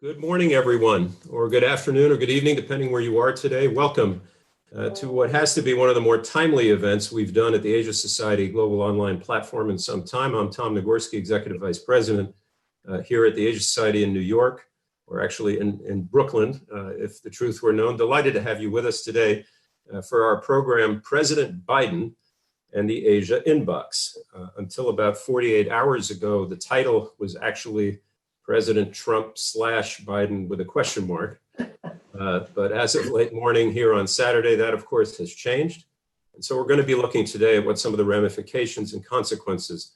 Good morning, everyone, or good afternoon or good evening, depending where you are today. Welcome to what has to be one of the more timely events we've done at the Asia Society Global Online Platform in some time. I'm Tom Nagorski, Executive Vice President here at the Asia Society in New York, or actually in Brooklyn, if the truth were known. Delighted to have you with us today for our program, President Biden and the Asia Inbox. Until about 48 hours ago, the title was actually President Trump / Biden with a question mark. But as of late morning here on Saturday, that of course has changed. And so we're going to be looking today at what some of the ramifications and consequences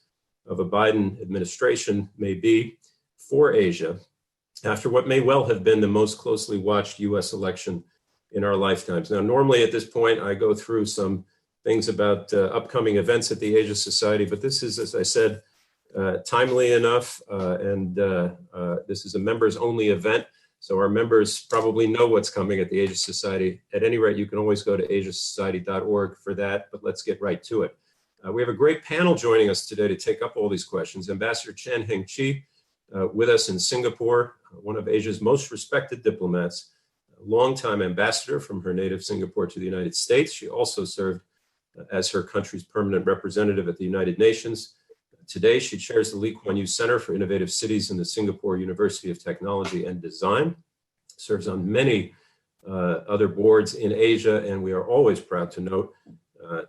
of a Biden administration may be for Asia after what may well have been the most closely watched US election in our lifetimes. Now, normally at this point, I go through some things about upcoming events at the Asia Society, but this is, as I said, timely enough, and this is a members-only event, so our members probably know what's coming at the Asia Society. At any rate, you can always go to asiasociety.org for that, but let's get right to it. We have a great panel joining us today to take up all these questions. Ambassador Heng Chee with us in Singapore, one of Asia's most respected diplomats, a longtime ambassador from her native Singapore to the United States. She also served as her country's permanent representative at the United Nations. Today, she chairs the Lee Kuan Yew Center for Innovative Cities in the Singapore University of Technology and Design, serves on many other boards in Asia, and we are always proud to note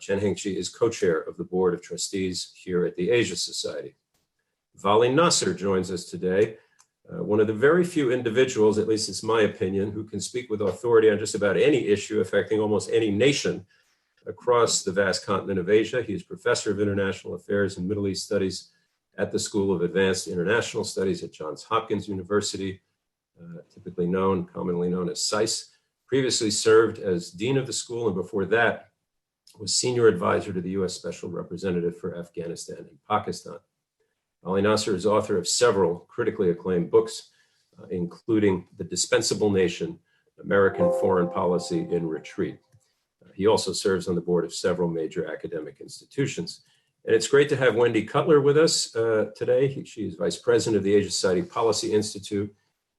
Heng Chee is co-chair of the Board of Trustees here at the Asia Society. Vali Nasr joins us today, one of the very few individuals, at least it's my opinion, who can speak with authority on just about any issue affecting almost any nation across the vast continent of Asia. He is Professor of International Affairs and Middle East Studies at the School of Advanced International Studies at Johns Hopkins University, commonly known as SAIS. Previously served as Dean of the school, and before that was Senior Advisor to the U.S. Special Representative for Afghanistan and Pakistan. Vali Nasr is author of several critically acclaimed books, including The Dispensable Nation, American Foreign Policy in Retreat. He also serves on the board of several major academic institutions. And it's great to have Wendy Cutler with us today. She is Vice President of the Asia Society Policy Institute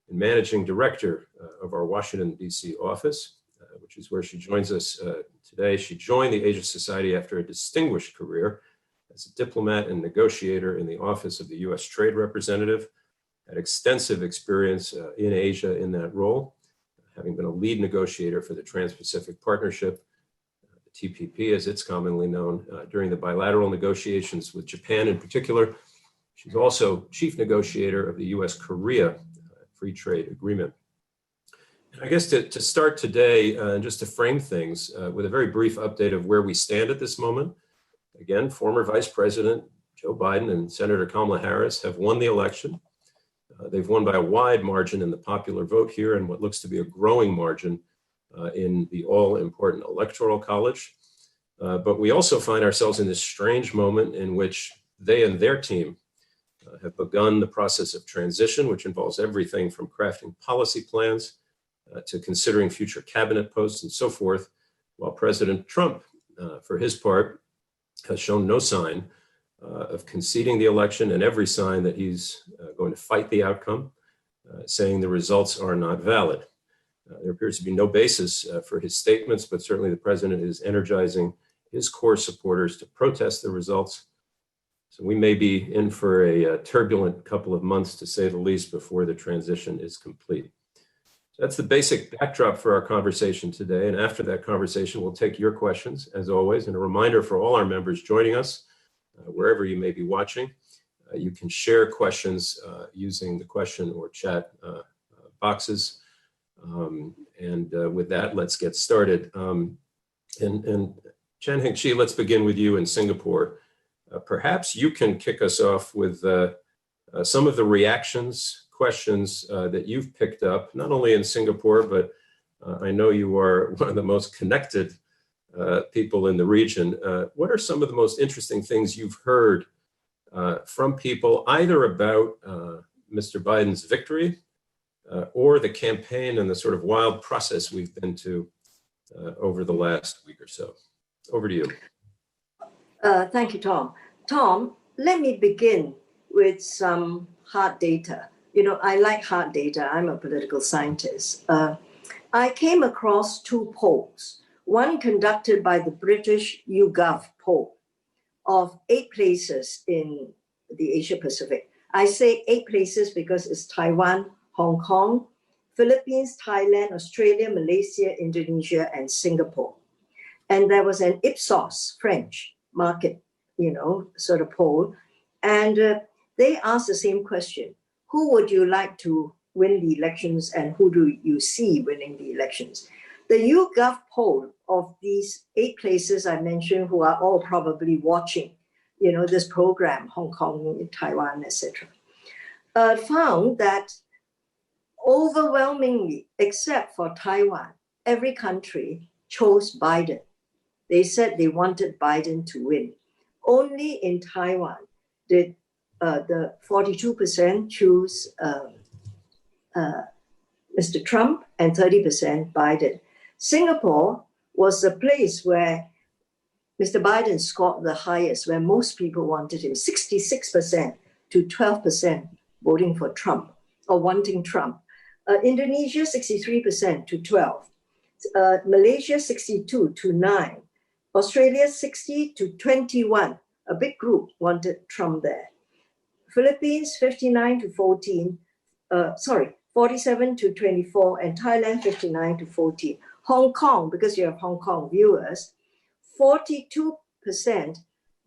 and Managing Director of our Washington, D.C. office, which is where she joins us today. She joined the Asia Society after a distinguished career as a diplomat and negotiator in the Office of the U.S. Trade Representative, had extensive experience in Asia in that role, having been a lead negotiator for the Trans-Pacific Partnership, TPP as it's commonly known, during the bilateral negotiations with Japan in particular. She's also chief negotiator of the U.S.-Korea Free Trade Agreement. And I guess to start today, and just to frame things with a very brief update of where we stand at this moment, again, former Vice President Joe Biden and Senator Kamala Harris have won the election. They've won by a wide margin in the popular vote here and what looks to be a growing margin in the all-important Electoral College. But we also find ourselves in this strange moment in which they and their team have begun the process of transition, which involves everything from crafting policy plans to considering future cabinet posts and so forth, while President Trump, for his part, has shown no sign of conceding the election and every sign that he's going to fight the outcome, saying the results are not valid. There appears to be no basis for his statements, but certainly the president is energizing his core supporters to protest the results. So we may be in for a turbulent couple of months, to say the least, before the transition is complete. So that's the basic backdrop for our conversation today. And after that conversation, we'll take your questions, as always. And a reminder for all our members joining us, wherever you may be watching, you can share questions using the question or chat boxes. With that, let's get started. And Heng Chee, let's begin with you in Singapore. Perhaps you can kick us off with some of the reactions, questions that you've picked up, not only in Singapore, but I know you are one of the most connected people in the region. What are some of the most interesting things you've heard from people, either about Mr. Biden's victory or the campaign and the sort of wild process we've been to over the last week or so? Over to you. Thank you, Tom. Tom, let me begin with some hard data. I like hard data. I'm a political scientist. I came across two polls, one conducted by the British YouGov poll of 8 places in the Asia Pacific. I say 8 places because it's Taiwan, Hong Kong, Philippines, Thailand, Australia, Malaysia, Indonesia, and Singapore. And there was an Ipsos French market, sort of poll. And they asked the same question. Who would you like to win the elections and who do you see winning the elections? The YouGov poll of these 8 places I mentioned, who are all probably watching, this program, Hong Kong, Taiwan, etc., found that overwhelmingly, except for Taiwan, every country chose Biden. They said they wanted Biden to win. Only in Taiwan did the 42% choose Mr. Trump and 30% Biden. Singapore was the place where Mr. Biden scored the highest, where most people wanted him, 66% to 12% voting for Trump or wanting Trump. Indonesia, 63% to 12. Malaysia, 62 to 9. Australia, 60 to 21. A big group wanted Trump there. Philippines, 59 to 14. 47 to 24. And Thailand, 59 to 14. Hong Kong, because you have Hong Kong viewers, 42%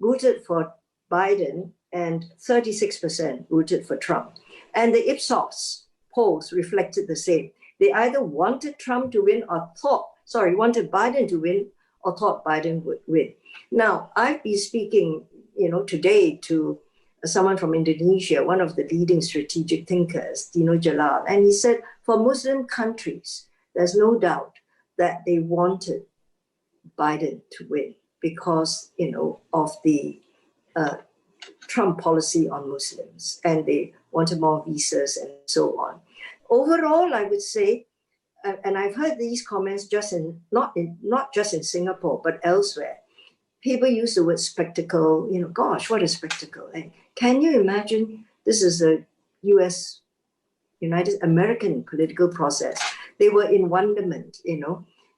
voted for Biden and 36% voted for Trump. And the Ipsos polls reflected the same. They either wanted Trump to win or wanted Biden to win or thought Biden would win. Now, I've been speaking, today to someone from Indonesia, one of the leading strategic thinkers, Dino Jalal, and he said for Muslim countries, there's no doubt that they wanted Biden to win because, of the Trump policy on Muslims, and they wanted more visas and so on. Overall, I would say, and I've heard these comments not just in Singapore, but elsewhere. People use the word spectacle, gosh, what a spectacle. And can you imagine this is a US, United American political process? They were in wonderment,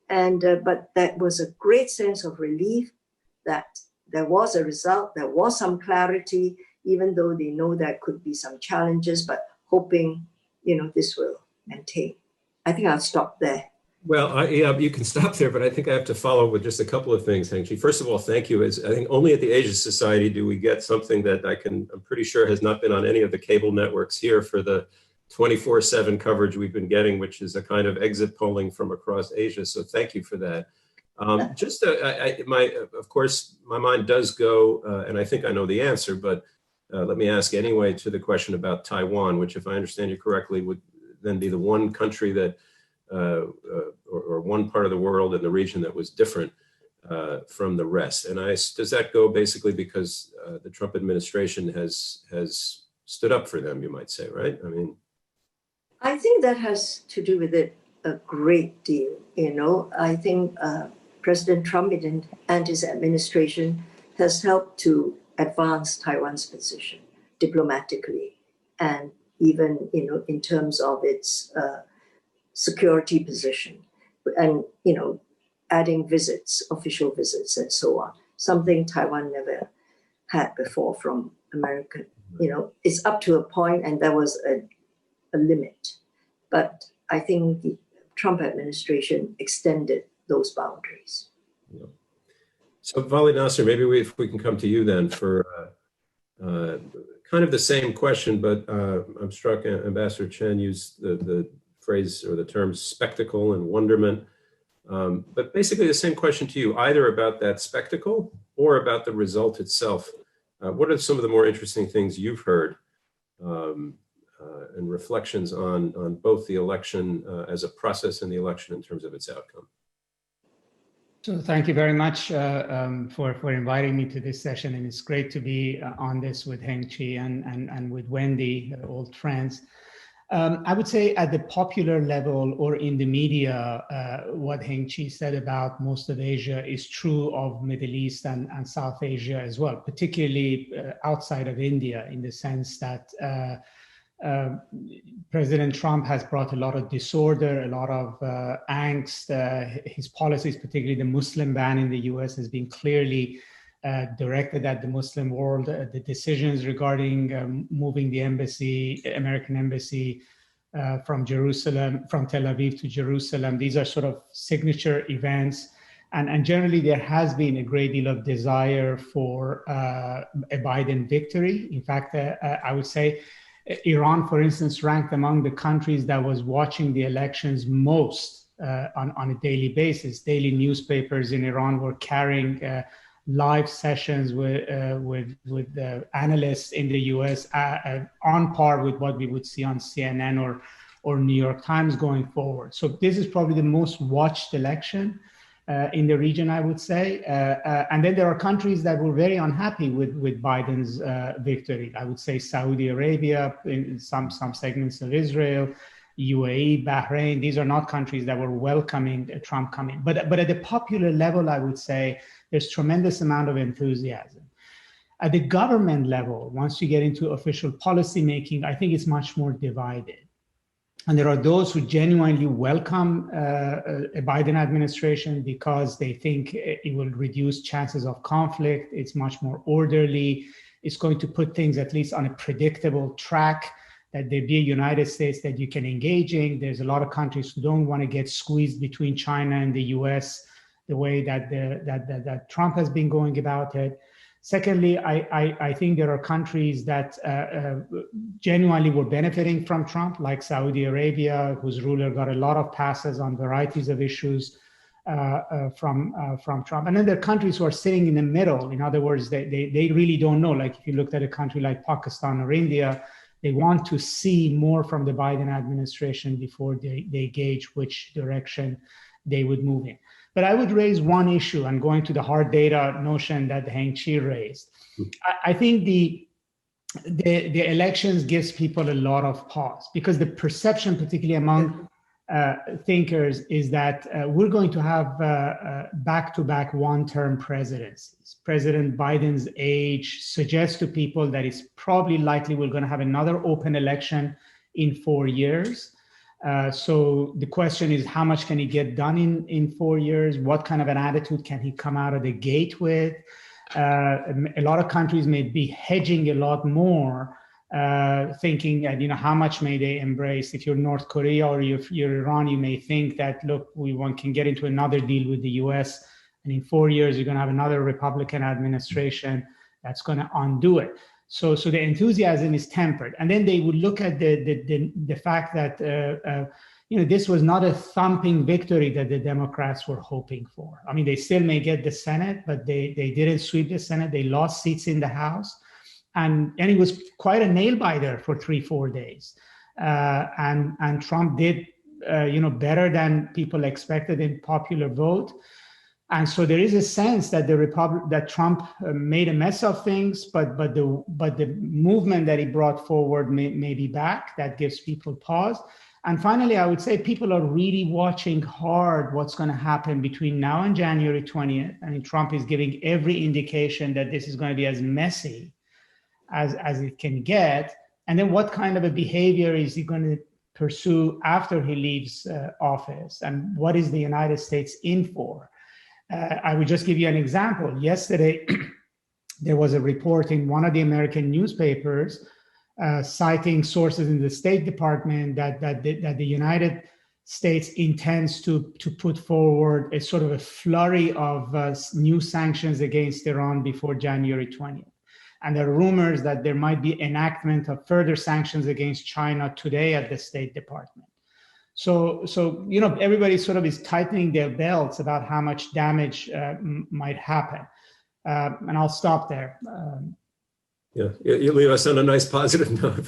but that was a great sense of relief that there was a result, there was some clarity, even though they know there could be some challenges, but hoping, this will maintain. I think I'll stop there. Well, you can stop there, but I think I have to follow with just a couple of things, Heng Chee. First of all, thank you. I think only at the Asia Society do we get something that I'm pretty sure has not been on any of the cable networks here for the 24/7 coverage we've been getting, which is a kind of exit polling from across Asia. So thank you for that. Of course, my mind does go, and I think I know the answer, but let me ask anyway to the question about Taiwan, which, if I understand you correctly, would then be the one country that, or one part of the world in the region that was different from the rest. And does that go basically because the Trump administration has stood up for them, you might say, right? I think that has to do with it a great deal. I think President Trump and his administration has helped to advance Taiwan's position diplomatically, and even in terms of its security position, and adding visits, official visits, and so on. Something Taiwan never had before from America. It's up to a point, and there was a limit. But I think the Trump administration extended those boundaries. Yeah. So Vali Nasr, maybe if we can come to you then for kind of the same question, but I'm struck Ambassador Chen used the phrase or the term spectacle and wonderment. But basically the same question to you, either about that spectacle or about the result itself. What are some of the more interesting things you've heard and reflections on both the election as a process and the election in terms of its outcome? So thank you very much for inviting me to this session. And it's great to be on this with Heng Chee and with Wendy, old friends. I would say at the popular level or in the media, what Heng Chee said about most of Asia is true of Middle East and South Asia as well, particularly outside of India, in the sense that uh, President Trump has brought a lot of disorder, a lot of angst. His policies, particularly the Muslim ban in the US, has been clearly directed at the Muslim world. The decisions regarding moving the embassy, American embassy, from Tel Aviv to Jerusalem, these are sort of signature events. And generally, there has been a great deal of desire for a Biden victory. In fact, I would say Iran, for instance, ranked among the countries that was watching the elections most on a daily basis. Daily newspapers in Iran were carrying live sessions with analysts in the US on par with what we would see on CNN or New York Times going forward. So this is probably the most watched election in the region, I would say. And then there are countries that were very unhappy with Biden's victory. I would say Saudi Arabia, in some segments of Israel, UAE, Bahrain. These are not countries that were welcoming Trump coming. But at the popular level, I would say there's tremendous amount of enthusiasm. At the government level, once you get into official policy making, I think it's much more divided. And there are those who genuinely welcome a Biden administration because they think it will reduce chances of conflict. It's much more orderly. It's going to put things at least on a predictable track, that there be a United States that you can engage in. There's a lot of countries who don't want to get squeezed between China and the US the way that Trump has been going about it. Secondly, I think there are countries that genuinely were benefiting from Trump, like Saudi Arabia, whose ruler got a lot of passes on varieties of issues from Trump. And then there are countries who are sitting in the middle. In other words, they really don't know. Like if you looked at a country like Pakistan or India, they want to see more from the Biden administration before they gauge which direction they would move in. But I would raise one issue, and going to the hard data notion that Heng Chee raised. I think the elections gives people a lot of pause, because the perception, particularly among thinkers, is that we're going to have back-to-back one-term presidencies. President Biden's age suggests to people that it's probably likely we're going to have another open election in 4 years. So the question is, how much can he get done in 4 years? What kind of an attitude can he come out of the gate with? A lot of countries may be hedging a lot more, thinking that, how much may they embrace? If you're North Korea or if you're Iran, you may think that, look, can get into another deal with the US, and in 4 years, you're going to have another Republican administration that's going to undo it. So the enthusiasm is tempered. And then they would look at the fact that, this was not a thumping victory that the Democrats were hoping for. I mean, they still may get the Senate, but they didn't sweep the Senate. They lost seats in the House. And it was quite a nail-biter for 3-4 days. And Trump did, better than people expected in popular vote. And so there is a sense that that Trump made a mess of things, but the movement that he brought forward may be back. That gives people pause. And finally, I would say people are really watching hard what's going to happen between now and January 20th. I mean, Trump is giving every indication that this is going to be as messy as it can get. And then what kind of a behavior is he going to pursue after he leaves office? And what is the United States in for? I would just give you an example. Yesterday, there was a report in one of the American newspapers citing sources in the State Department that the United States intends to put forward a sort of a flurry of new sanctions against Iran before January 20th. And there are rumors that there might be enactment of further sanctions against China today at the State Department. So everybody sort of is tightening their belts about how much damage might happen. And I'll stop there. Yeah, you leave us on a nice positive note.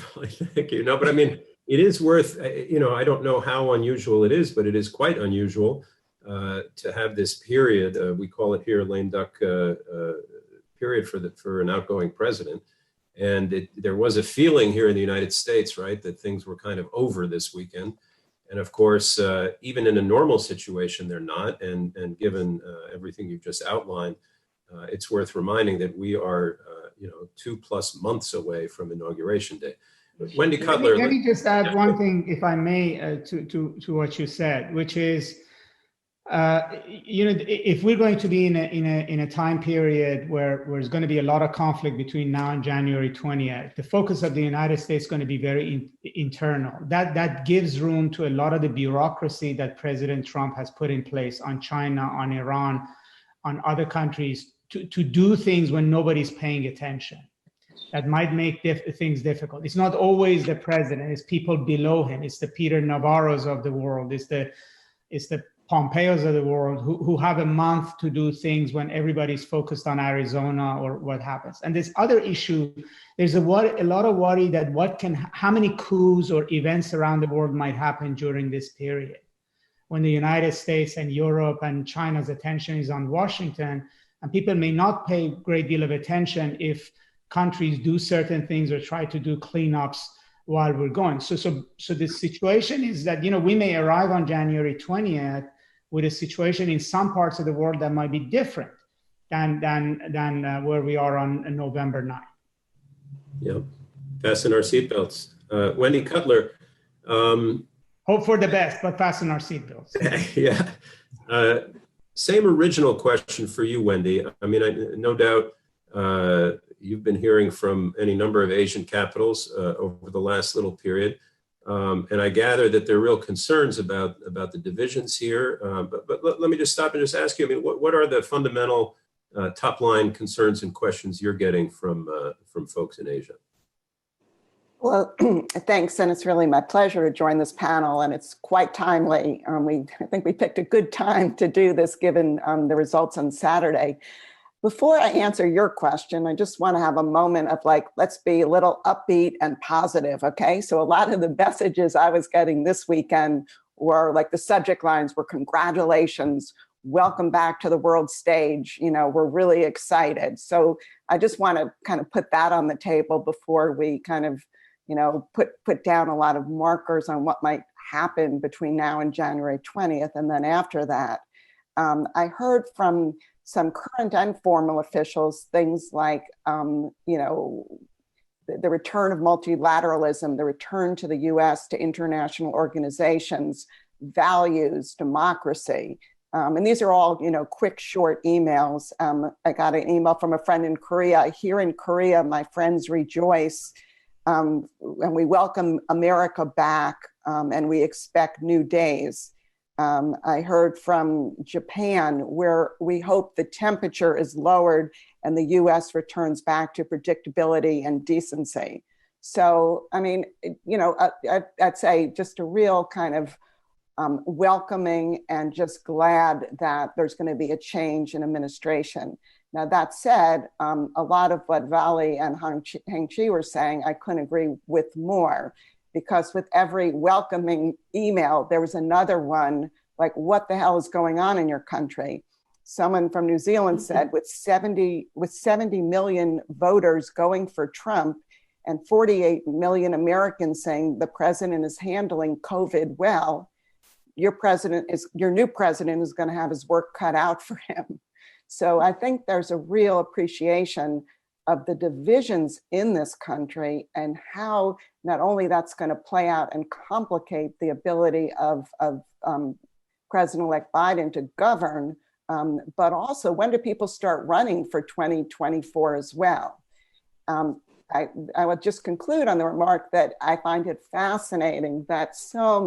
Thank you. No, but I mean, it is worth, I don't know how unusual it is, but it is quite unusual to have this period. We call it here lame duck period for an outgoing president. And there was a feeling here in the United States, right, that things were kind of over this weekend. And of course, even in a normal situation, they're not. And given everything you've just outlined, it's worth reminding that we are, 2+ months away from Inauguration Day. Wendy Cutler. Let me just add one thing, if I may, to what you said, which is, if we're going to be in a time period where there's going to be a lot of conflict between now and January 20th, the focus of the United States is going to be very internal. That gives room to a lot of the bureaucracy that President Trump has put in place on China, on Iran, on other countries to do things when nobody's paying attention. That might make things difficult. It's not always the president, it's people below him. It's the Peter Navarros of the world. It's the Pompeos of the world who have a month to do things when everybody's focused on Arizona or what happens. And this other issue, there's a lot of worry that how many coups or events around the world might happen during this period when the United States and Europe and China's attention is on Washington, and people may not pay a great deal of attention if countries do certain things or try to do cleanups while we're going. So the situation is that, we may arrive on January 20th with a situation in some parts of the world that might be different than where we are on November 9th. Yeah, fasten our seatbelts. Wendy Cutler. Hope for the best, but fasten our seatbelts. Yeah. Same original question for you, Wendy. I mean, no doubt you've been hearing from any number of Asian capitals over the last little period. And I gather that there are real concerns about the divisions here. But let me just stop and just ask you, I mean, what are the fundamental top line concerns and questions you're getting from folks in Asia? Well, thanks. And it's really my pleasure to join this panel. And it's quite timely. I think we picked a good time to do this given the results on Saturday. Before I answer your question, I just want to have a moment of let's be a little upbeat and positive, okay? So a lot of the messages I was getting this weekend were the subject lines were congratulations, welcome back to the world stage, we're really excited. So I just want to kind of put that on the table before we kind of, put down a lot of markers on what might happen between now and January 20th. And then after that, I heard from some current and formal officials, things like, the return of multilateralism, the return to the US to international organizations, values, democracy. And these are all, quick, short emails. I got an email from a friend in Korea. Here in Korea, my friends rejoice, and we welcome America back, and we expect new days. I heard from Japan, where we hope the temperature is lowered and the US returns back to predictability and decency. So, I mean, I'd say just a real kind of welcoming and just glad that there's going to be a change in administration. Now, that said, a lot of what Vali and Heng Chee were saying, I couldn't agree with more. Because with every welcoming email, there was another one, like, what the hell is going on in your country? Someone from New Zealand said, with 70 million voters going for Trump and 48 million Americans saying the president is handling COVID well, your new president is going to have his work cut out for him. So I think there's a real appreciation of the divisions in this country and how not only that's going to play out and complicate the ability of President-elect Biden to govern, but also when do people start running for 2024 as well? I would just conclude on the remark that I find it fascinating that so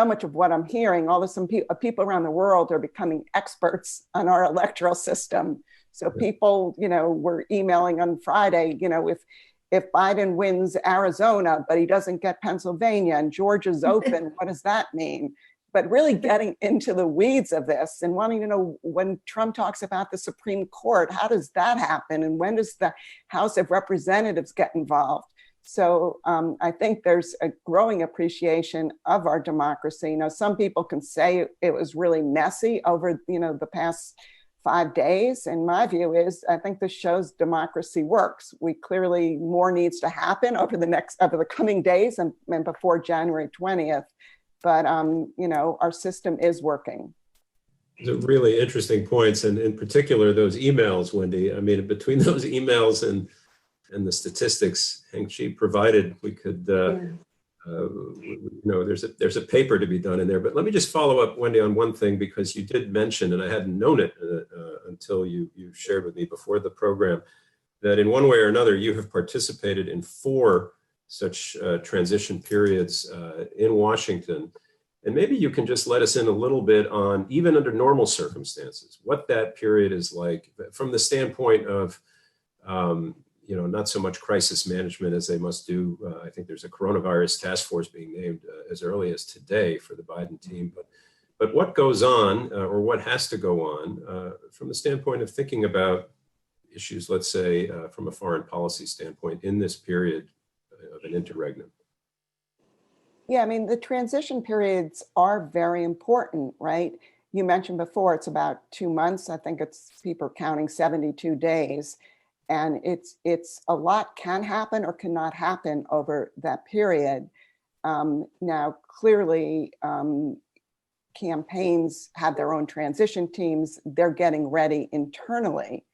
much of what I'm hearing, some people around the world are becoming experts on our electoral system. So people, were emailing on Friday, if Biden wins Arizona, but he doesn't get Pennsylvania and Georgia's open, what does that mean? But really getting into the weeds of this and wanting to know when Trump talks about the Supreme Court, how does that happen? And when does the House of Representatives get involved? So I think there's a growing appreciation of our democracy. Some people can say it was really messy over, the past 5 days. And my view is, I think this shows democracy works. We clearly more needs to happen over the coming days and before January 20th. But, our system is working. Those are really interesting points. And in particular, those emails, Wendy, I mean, between those emails and and the statistics Heng Chee provided, we could, there's a paper to be done in there. But let me just follow up, Wendy, on one thing, because you did mention, and I hadn't known it until you shared with me before the program, that in one way or another, you have participated in 4 such transition periods in Washington. And maybe you can just let us in a little bit on, even under normal circumstances, what that period is like from the standpoint of, not so much crisis management as they must do. I think there's a coronavirus task force being named as early as today for the Biden team. But what goes on or what has to go on from the standpoint of thinking about issues, let's say, from a foreign policy standpoint in this period of an interregnum? Yeah, I mean, the transition periods are very important, right? You mentioned before, it's about 2 months. I think people are counting 72 days. And it's a lot can happen or cannot happen over that period. Now, clearly, campaigns have their own transition teams. They're getting ready internally.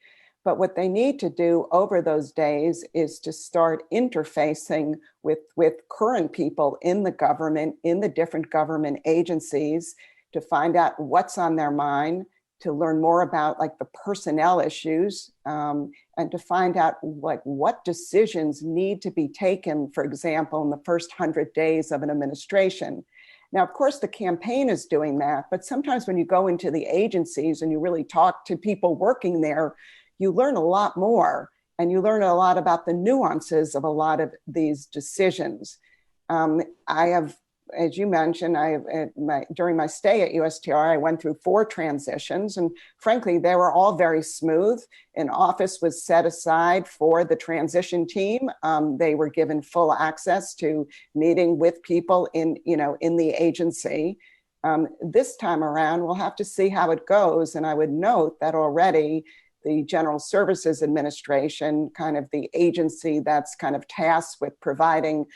But what they need to do over those days is to start interfacing with current people in the government, in the different government agencies, to find out what's on their mind, to learn more about like the personnel issues, and to find out like what decisions need to be taken, for example, in the first 100 days of an administration. Now, of course, the campaign is doing that, but sometimes when you go into the agencies and you really talk to people working there, you learn a lot more, and you learn a lot about the nuances of a lot of these decisions. I have, as you mentioned, during my stay at USTR, I went through 4 transitions, and frankly, they were all very smooth. An office was set aside for the transition team. They were given full access to meeting with people in the agency. This time around, we'll have to see how it goes. And I would note that already the General Services Administration, kind of the agency that's kind of tasked with providing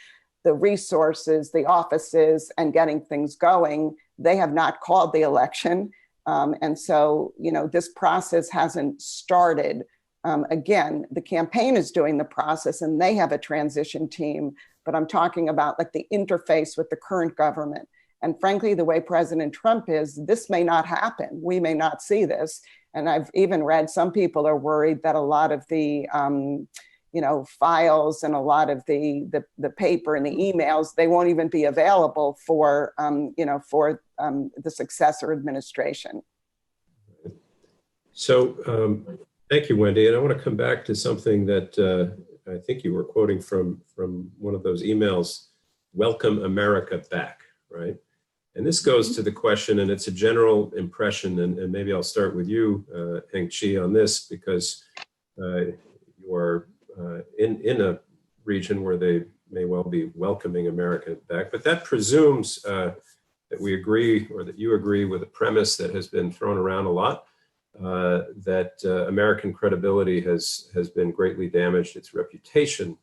the resources, the offices, and getting things going, they have not called the election. And so, this process hasn't started. Again, the campaign is doing the process and they have a transition team, but I'm talking about like the interface with the current government. And frankly, the way President Trump is, this may not happen. We may not see this. And I've even read some people are worried that a lot of the files and a lot of the paper and the emails, they won't even be available for the successor administration. So thank you, Wendy. And I want to come back to something that I think you were quoting from one of those emails, "Welcome America back," right? And this goes to the question, and it's a general impression, and maybe I'll start with you, Heng Chee, on this, because you are in a region where they may well be welcoming America back. But that presumes that we agree, or that you agree with a premise that has been thrown around a lot, that American credibility has been greatly damaged, its reputation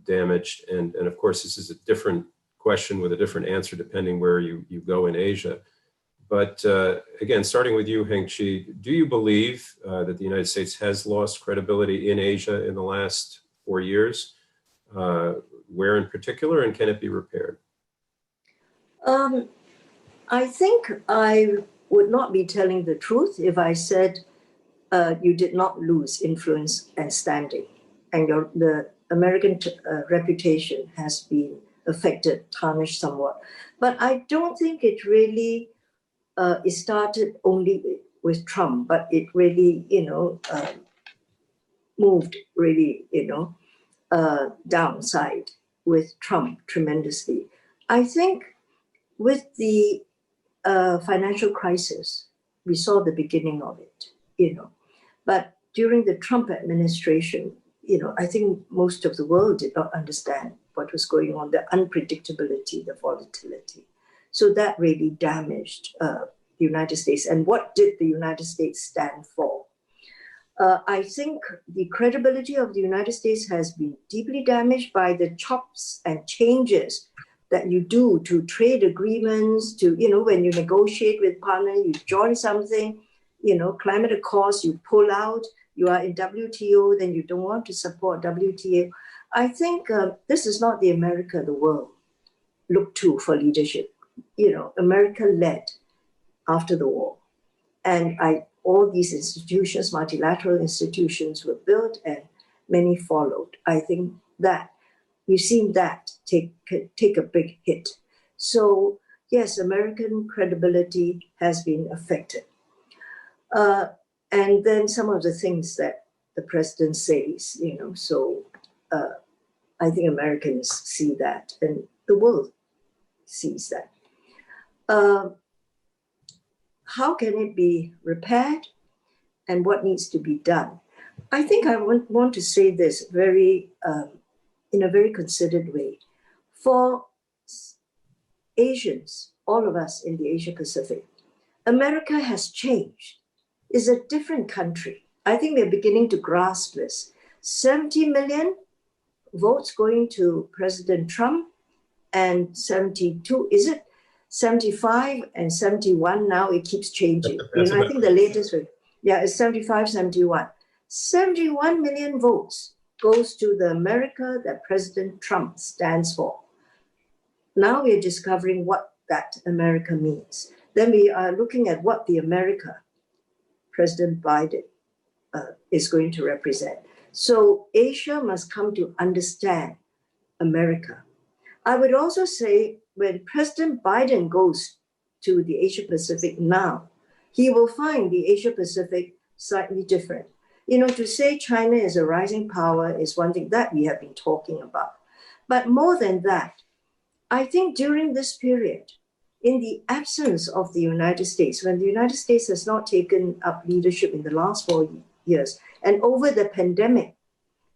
damaged. And of course, this is a different question with a different answer depending where you go in Asia. But again, starting with you, Heng Chee, do you believe that the United States has lost credibility in Asia in the last 4 years? Where in particular, and can it be repaired? I think I would not be telling the truth if I said you did not lose influence and standing, and the American reputation has been affected, tarnished somewhat. But I don't think it really it started only with Trump, but it really, moved really, downside with Trump tremendously. I think with the financial crisis, we saw the beginning of it, But during the Trump administration, I think most of the world did not understand what was going on, the unpredictability, the volatility. So that really damaged the United States. And what did the United States stand for? I think the credibility of the United States has been deeply damaged by the chops and changes that you do to trade agreements, to, when you negotiate with partners, you join something, climate accords, you pull out, you are in WTO, then you don't want to support WTO. I think this is not the America the world looked to for leadership. America led after the war. And all these institutions, multilateral institutions, were built and many followed. I think that we've seen that take a big hit. So yes, American credibility has been affected. And then some of the things that the president says, so I think Americans see that and the world sees that. How can it be repaired and what needs to be done? I think I want to say this in a very considered way. For Asians, all of us in the Asia Pacific, America has changed. It's a different country. I think we're beginning to grasp this. 70 million votes going to President Trump and 72, is it 75 and 71 now? It keeps changing. I think the latest, it's 75, 71. 71 million votes goes to the America that President Trump stands for. Now we're discovering what that America means. Then we are looking at what the America President Biden is going to represent. So Asia must come to understand America. I would also say when President Biden goes to the Asia Pacific now, he will find the Asia Pacific slightly different. To say China is a rising power is one thing that we have been talking about. But more than that, I think during this period, in the absence of the United States, when the United States has not taken up leadership in the last 4 years, and over the pandemic,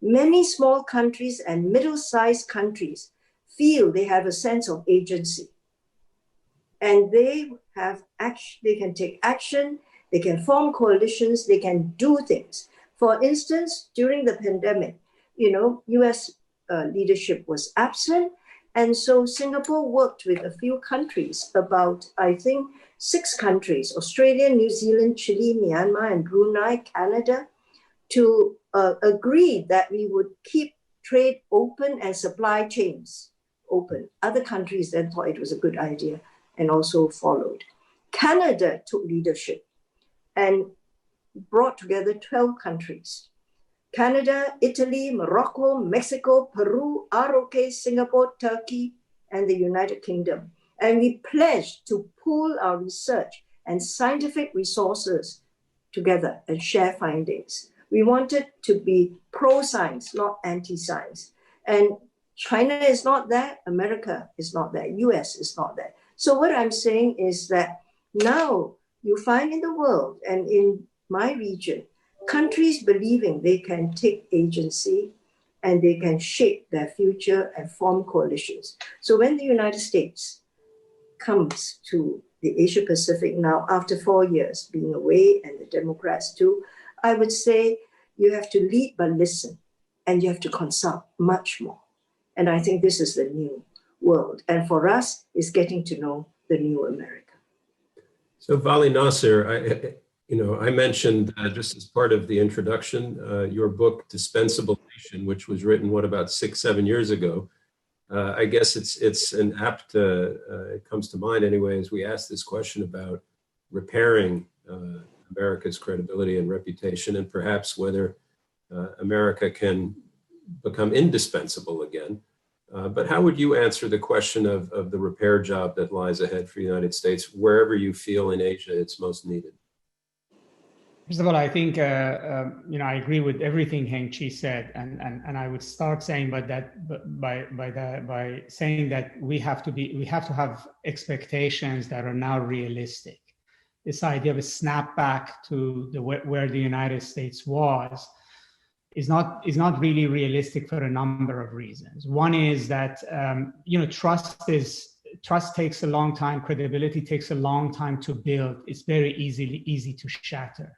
many small countries and middle-sized countries feel they have a sense of agency. And they can take action, they can form coalitions, they can do things. For instance, during the pandemic, US leadership was absent. And so Singapore worked with a few countries, about, I think, 6 countries, Australia, New Zealand, Chile, Myanmar, and Brunei, Canada, to agree that we would keep trade open and supply chains open. Other countries then thought it was a good idea and also followed. Canada took leadership and brought together 12 countries. Canada, Italy, Morocco, Mexico, Peru, ROK, Singapore, Turkey, and the United Kingdom. And we pledged to pool our research and scientific resources together and share findings. We wanted to be pro-science, not anti-science. And China is not there, America is not there, US is not there. So what I'm saying is that now you find in the world and in my region, countries believing they can take agency and they can shape their future and form coalitions. So when the United States comes to the Asia Pacific now, after 4 years being away, and the Democrats too, I would say you have to lead but listen, and you have to consult much more. And I think this is the new world. And for us, is getting to know the new America. So Vali Nasr, I mentioned just as part of the introduction, your book, Dispensable Nation, which was written, about 6-7 years ago. I guess it's an apt, it comes to mind anyway, as we ask this question about repairing America's credibility and reputation, and perhaps whether America can become indispensable again. But how would you answer the question of the repair job that lies ahead for the United States, wherever you feel in Asia it's most needed? First of all, I think I agree with everything Heng Chee said, and I would start saying by saying that we have to have expectations that are now realistic. This idea of a snapback to where the United States was is not really realistic for a number of reasons. One is that trust takes a long time, credibility takes a long time to build. It's very easy to shatter.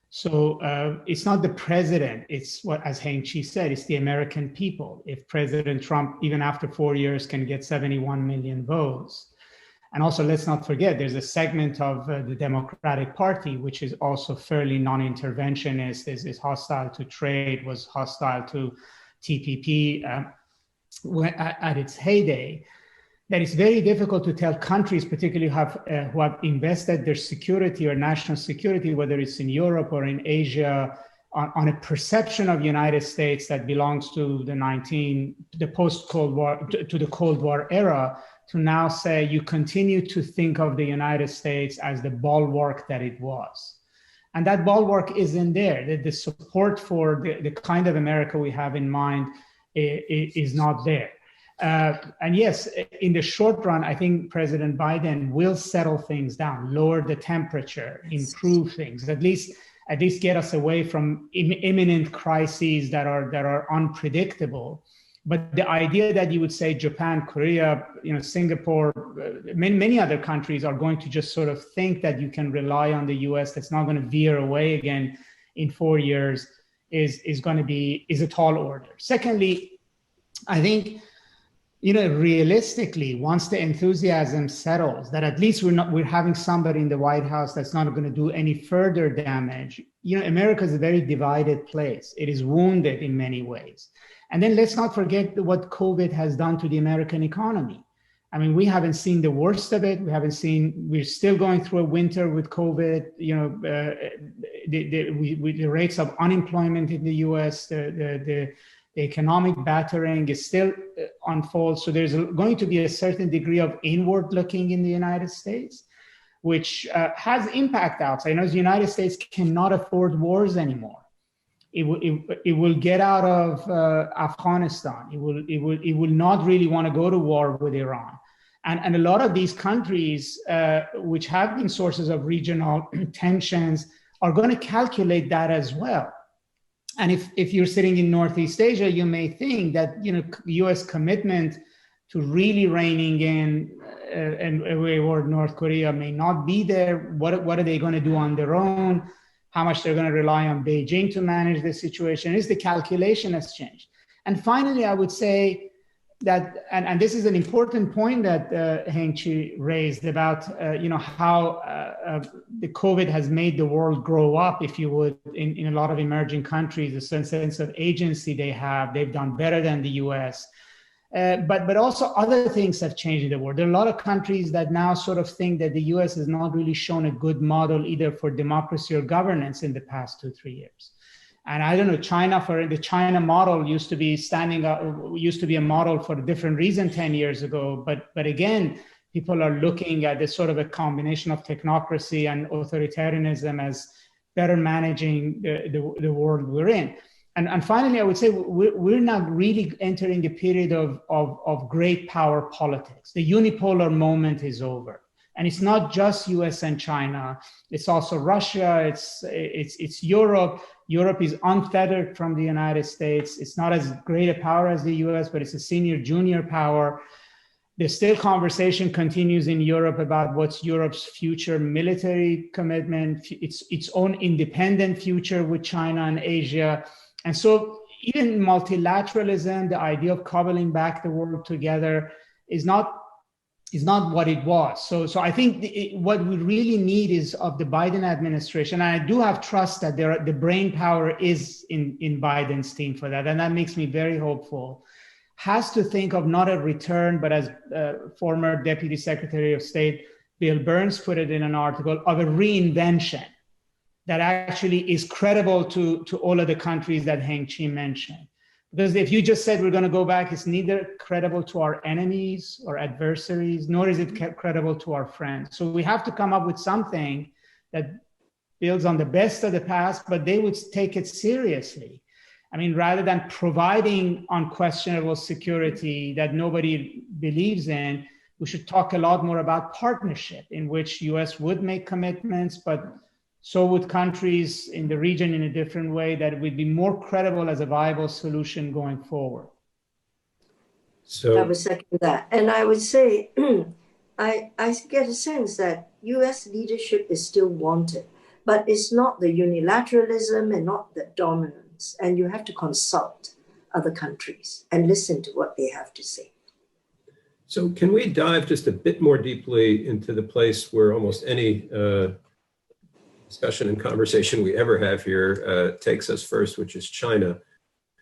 So it's not the president, it's what, as Heng Chee said, it's the American people. If President Trump, even after 4 years, can get 71 million votes, And also, let's not forget, there's a segment of the Democratic Party, which is also fairly non-interventionist, is hostile to trade, was hostile to TPP at its heyday. That it's very difficult to tell countries, particularly who have invested their security or national security, whether it's in Europe or in Asia, on a perception of United States that belongs to the post-Cold War, to the Cold War era, to now say you continue to think of the United States as the bulwark that it was. And that bulwark isn't there. The support for the kind of America we have in mind is not there. And yes, in the short run, I think President Biden will settle things down, lower the temperature, improve things, at least get us away from imminent crises that are unpredictable. But the idea that you would say Japan, Korea, Singapore, many other countries are going to just sort of think that you can rely on the U.S. that's not going to veer away again in 4 years is a tall order. Secondly, I think, realistically, once the enthusiasm settles, that at least we're having somebody in the White House that's not going to do any further damage. America is a very divided place. It is wounded in many ways. And then let's not forget what COVID has done to the American economy. I mean, we haven't seen the worst of it. We're still going through a winter with COVID. The rates of unemployment in the US, the economic battering is still unfolds. So there's going to be a certain degree of inward looking in the United States, which has impact outside. The United States cannot afford wars anymore. It will get out of Afghanistan. It will not really want to go to war with Iran. And a lot of these countries, which have been sources of regional tensions, are going to calculate that as well. And if you're sitting in Northeast Asia, you may think that U.S. commitment to really reining in a way where North Korea may not be there. What are they going to do on their own? How much they're going to rely on Beijing to manage the situation? Is the calculation has changed? And finally, I would say that, and this is an important point that Heng Chee raised about, how the COVID has made the world grow up, if you would, in a lot of emerging countries, the sense of agency they have. They've done better than the US. But also other things have changed in the world. There are a lot of countries that now sort of think that the US has not really shown a good model either for democracy or governance in the past 2-3 years. And I don't know, the China model used to be a model for a different reason 10 years ago. But again, people are looking at this sort of a combination of technocracy and authoritarianism as better managing the world we're in. And finally, I would say we're not really entering a period of great power politics. The unipolar moment is over. And it's not just US and China. It's also Russia. It's Europe. Europe is unfettered from the United States. It's not as great a power as the US, but it's a senior junior power. The still conversation continues in Europe about what's Europe's future military commitment, its own independent future with China and Asia. And so even multilateralism, the idea of cobbling back the world together is not what it was. So I think what we really need is of the Biden administration, and I do have trust that the brain power is in Biden's team for that, and that makes me very hopeful, has to think of not a return, but as former Deputy Secretary of State Bill Burns put it in an article, of a reinvention that actually is credible to all of the countries that Heng Chee mentioned. Because if you just said we're going to go back, it's neither credible to our enemies or adversaries, nor is it credible to our friends. So we have to come up with something that builds on the best of the past, but they would take it seriously. I mean, rather than providing unquestionable security that nobody believes in, we should talk a lot more about partnership in which US would make commitments, but so would countries in the region in a different way, that it would be more credible as a viable solution going forward. So I would second that. And I would say, I get a sense that US leadership is still wanted, but it's not the unilateralism and not the dominance. And you have to consult other countries and listen to what they have to say. So can we dive just a bit more deeply into the place where almost any discussion and conversation we ever have here takes us first, which is China.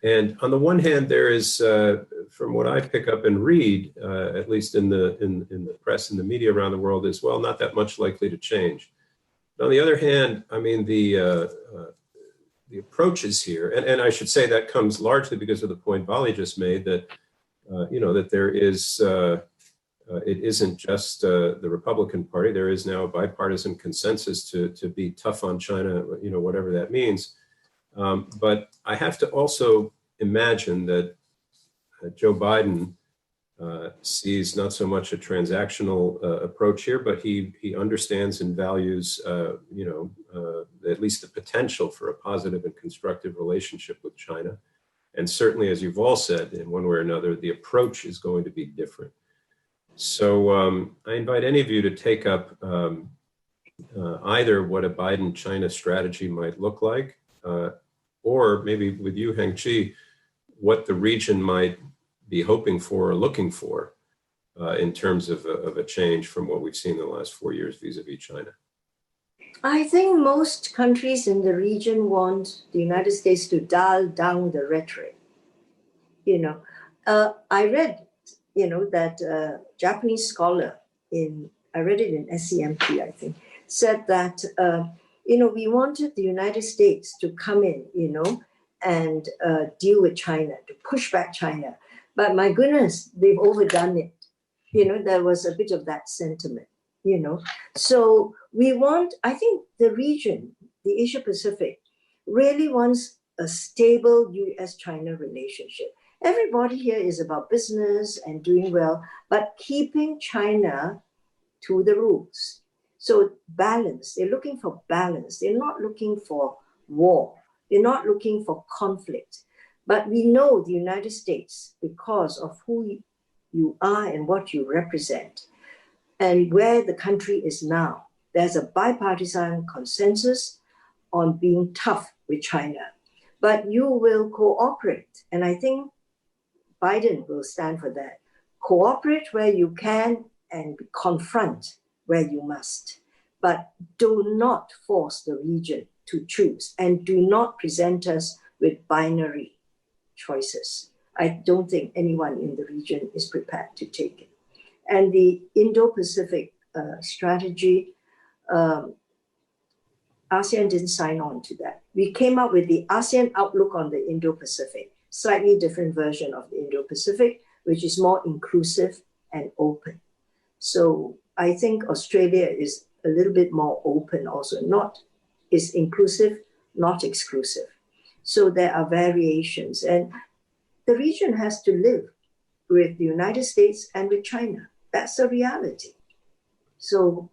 And on the one hand, there is, from what I pick up and read, at least in the press and the media around the world as well, not that much likely to change. But on the other hand, I mean, the approaches here, and I should say that comes largely because of the point Vali just made, that that there is, it isn't just the Republican Party. There is now a bipartisan consensus to be tough on China, whatever that means. But I have to also imagine that Joe Biden sees not so much a transactional approach here, but he understands and values, at least the potential for a positive and constructive relationship with China. And certainly, as you've all said, in one way or another, the approach is going to be different. So I invite any of you to take up either what a Biden-China strategy might look like, or maybe with you, Heng, Chee, what the region might be hoping for or looking for in terms of a change from what we've seen in the last 4 years vis-a-vis China. I think most countries in the region want the United States to dial down the rhetoric. I read, that Japanese scholar I read it in SCMP, I think, said that, we wanted the United States to come in, and deal with China, to push back China. But my goodness, they've overdone it. There was a bit of that sentiment. So I think the region, the Asia Pacific, really wants a stable US-China relationship. Everybody here is about business and doing well, but keeping China to the rules. So balance, they're looking for balance. They're not looking for war. They're not looking for conflict. But we know the United States, because of who you are and what you represent, and where the country is now, there's a bipartisan consensus on being tough with China. But you will cooperate. And I think Biden will stand for that. Cooperate where you can and confront where you must. But do not force the region to choose, and do not present us with binary choices. I don't think anyone in the region is prepared to take it. And the Indo-Pacific strategy, ASEAN didn't sign on to that. We came up with the ASEAN Outlook on the Indo-Pacific, slightly different version of the Indo-Pacific, which is more inclusive and open. So I think Australia is a little bit more open also, is inclusive, not exclusive. So there are variations. And the region has to live with the United States and with China. That's a reality. So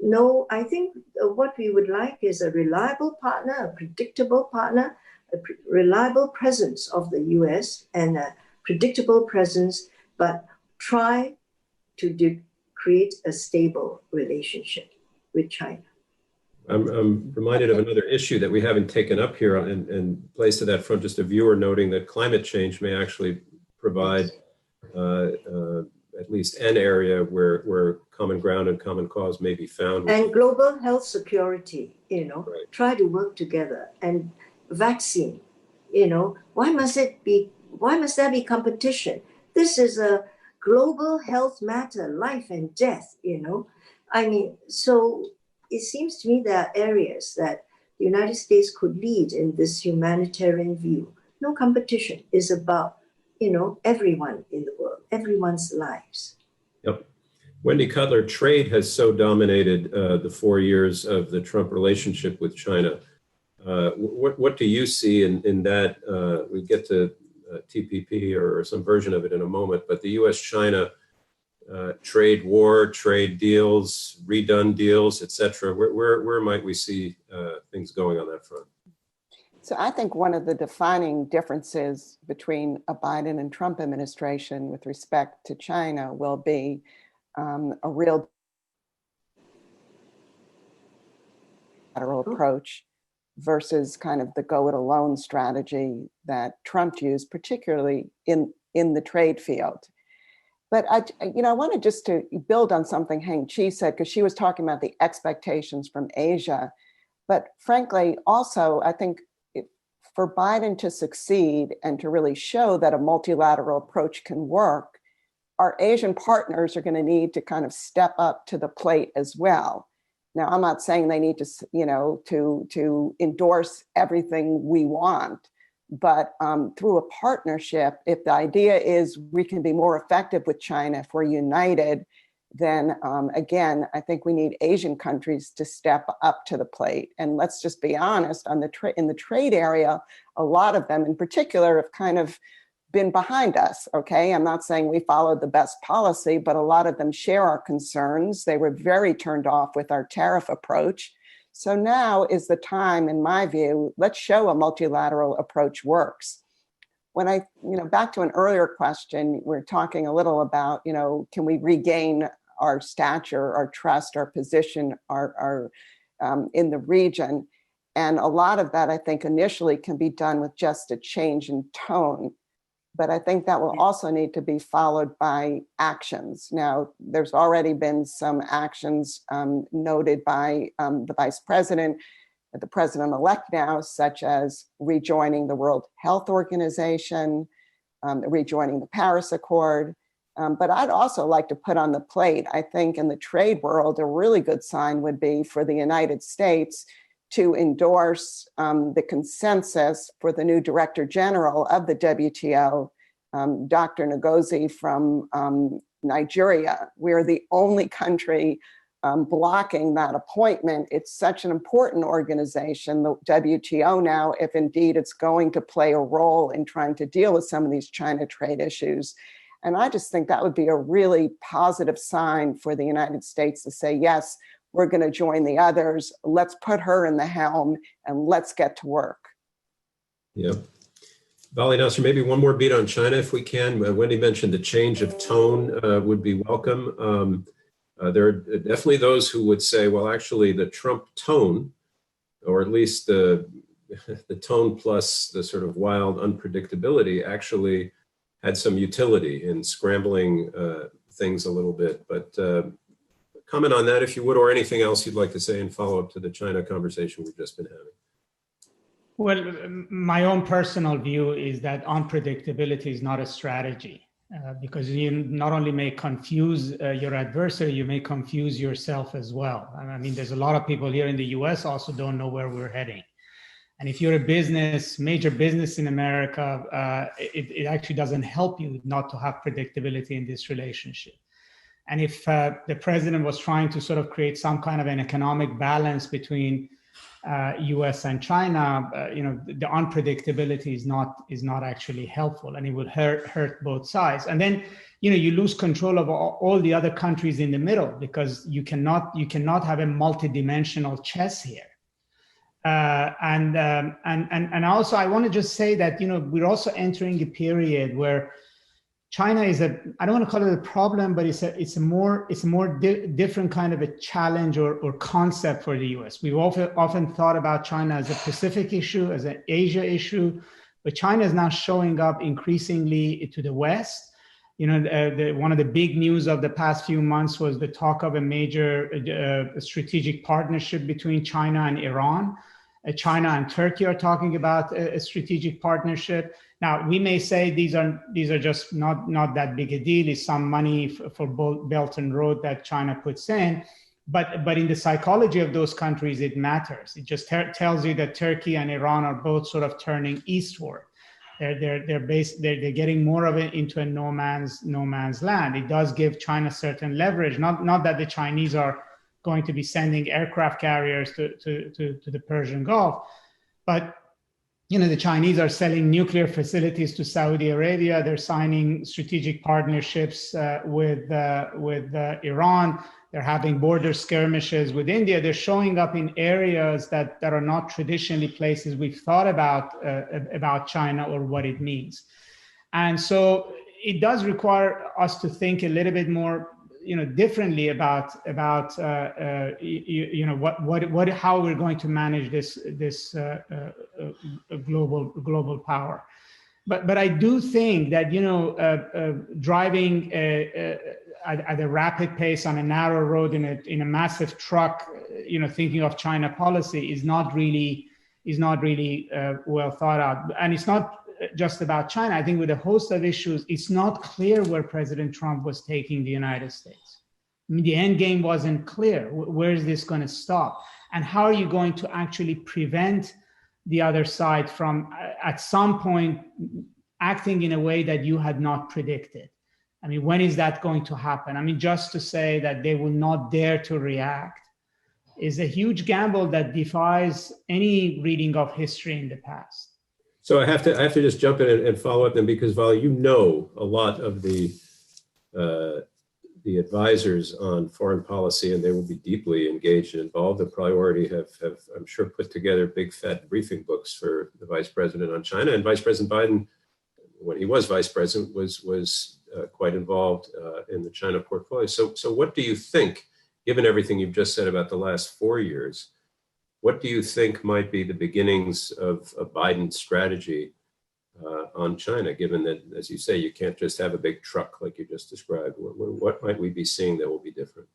no, I think what we would like is a reliable partner, a predictable partner, reliable presence of the US and a predictable presence, but try to create a stable relationship with China. I'm reminded of another issue that we haven't taken up here and placed to that front, just a viewer noting that climate change may actually provide at least an area where common ground and common cause may be found. And global health security, right. Try to work together. And vaccine, why must there be competition? This is a global health matter, life and death, So it seems to me there are areas that the United States could lead in this humanitarian view. No competition. Is about, everyone in the world, everyone's lives. Yep. Wendy Cutler, trade has so dominated the 4 years of the Trump relationship with China. What do you see in that? We get to TPP or some version of it in a moment, but the U.S.-China trade war, trade deals, redone deals, et cetera, where might we see things going on that front? So I think one of the defining differences between a Biden and Trump administration with respect to China will be a real bilateral approach versus kind of the go it alone strategy that Trump used, particularly in the trade field. But I wanted just to build on something Heng Chee said, because she was talking about the expectations from Asia. But frankly, also, I think for Biden to succeed and to really show that a multilateral approach can work, our Asian partners are going to need to kind of step up to the plate as well. Now, I'm not saying they need to, to endorse everything we want, but through a partnership, if the idea is we can be more effective with China if we're united, then again, I think we need Asian countries to step up to the plate. And let's just be honest, in the trade area, a lot of them in particular have kind of been behind us, okay? I'm not saying we followed the best policy, but a lot of them share our concerns. They were very turned off with our tariff approach. So now is the time, in my view, let's show a multilateral approach works. When back to an earlier question, we're talking a little about, can we regain our stature, our trust, our position, our in the region? And a lot of that, I think, initially can be done with just a change in tone. But I think that will also need to be followed by actions. Now, there's already been some actions noted by the vice president, the president-elect now, such as rejoining the World Health Organization, rejoining the Paris Accord. But I'd also like to put on the plate, I think in the trade world, a really good sign would be for the United States to endorse the consensus for the new Director General of the WTO, Dr. Nagorski from Nigeria. We're the only country blocking that appointment. It's such an important organization, the WTO now, if indeed it's going to play a role in trying to deal with some of these China trade issues. And I just think that would be a really positive sign for the United States to say, yes, we're going to join the others. Let's put her in the helm and let's get to work. Yeah. Vali Nasr, maybe one more beat on China if we can. Wendy mentioned the change of tone would be welcome. There are definitely those who would say, well, actually the Trump tone, or at least the tone plus the sort of wild unpredictability actually had some utility in scrambling things a little bit. But comment on that if you would, or anything else you'd like to say in follow-up to the China conversation we've just been having. Well, my own personal view is that unpredictability is not a strategy because you not only may confuse your adversary, you may confuse yourself as well. I mean, there's a lot of people here in the US also don't know where we're heading. And if you're a business, major business in America, it actually doesn't help you not to have predictability in this relationship. And if the president was trying to sort of create some kind of an economic balance between U.S. and China, the unpredictability is not actually helpful, and it will hurt both sides. And then you lose control of all the other countries in the middle because you cannot have a multidimensional chess here. And also I want to just say that we're also entering a period where China is I don't want to call it a problem, but it's a more different kind of a challenge or concept for the U.S. We've often thought about China as a Pacific issue, as an Asia issue, but China is now showing up increasingly to the West. One of the big news of the past few months was the talk of a major strategic partnership between China and Iran. China and Turkey are talking about a strategic partnership. Now, we may say these are just not that big a deal. It's some money for Belt and Road that China puts in, but in the psychology of those countries, it matters. It just tells you that Turkey and Iran are both sort of turning eastward. They're getting more of it into a no man's land. It does give China certain leverage. Not that the Chinese are going to be sending aircraft carriers to the Persian Gulf, but the Chinese are selling nuclear facilities to Saudi Arabia. They're signing strategic partnerships with Iran. They're having border skirmishes with India. They're showing up in areas that are not traditionally places we've thought about China or what it means. And so it does require us to think a little bit more differently about how we're going to manage this global power. But I do think that, driving at a rapid pace on a narrow road in a massive truck, thinking of China policy is not really well thought out. And it's not just about China. I think with a host of issues, it's not clear where President Trump was taking the United States. I mean, the end game wasn't clear. Where is this going to stop? And how are you going to actually prevent the other side from, at some point, acting in a way that you had not predicted? I mean, when is that going to happen? I mean, just to say that they will not dare to react is a huge gamble that defies any reading of history in the past. So I have to just jump in and follow up then, because Vali, a lot of the advisors on foreign policy, and they will be deeply engaged and involved and probably already have I'm sure put together big fat briefing books for the vice president on China. And Vice President Biden, when he was vice president, was quite involved in the China portfolio. So what do you think, given everything you've just said about the last 4 years, what do you think might be the beginnings of Biden's strategy on China, given that, as you say, you can't just have a big truck like you just described? What might we be seeing that will be different?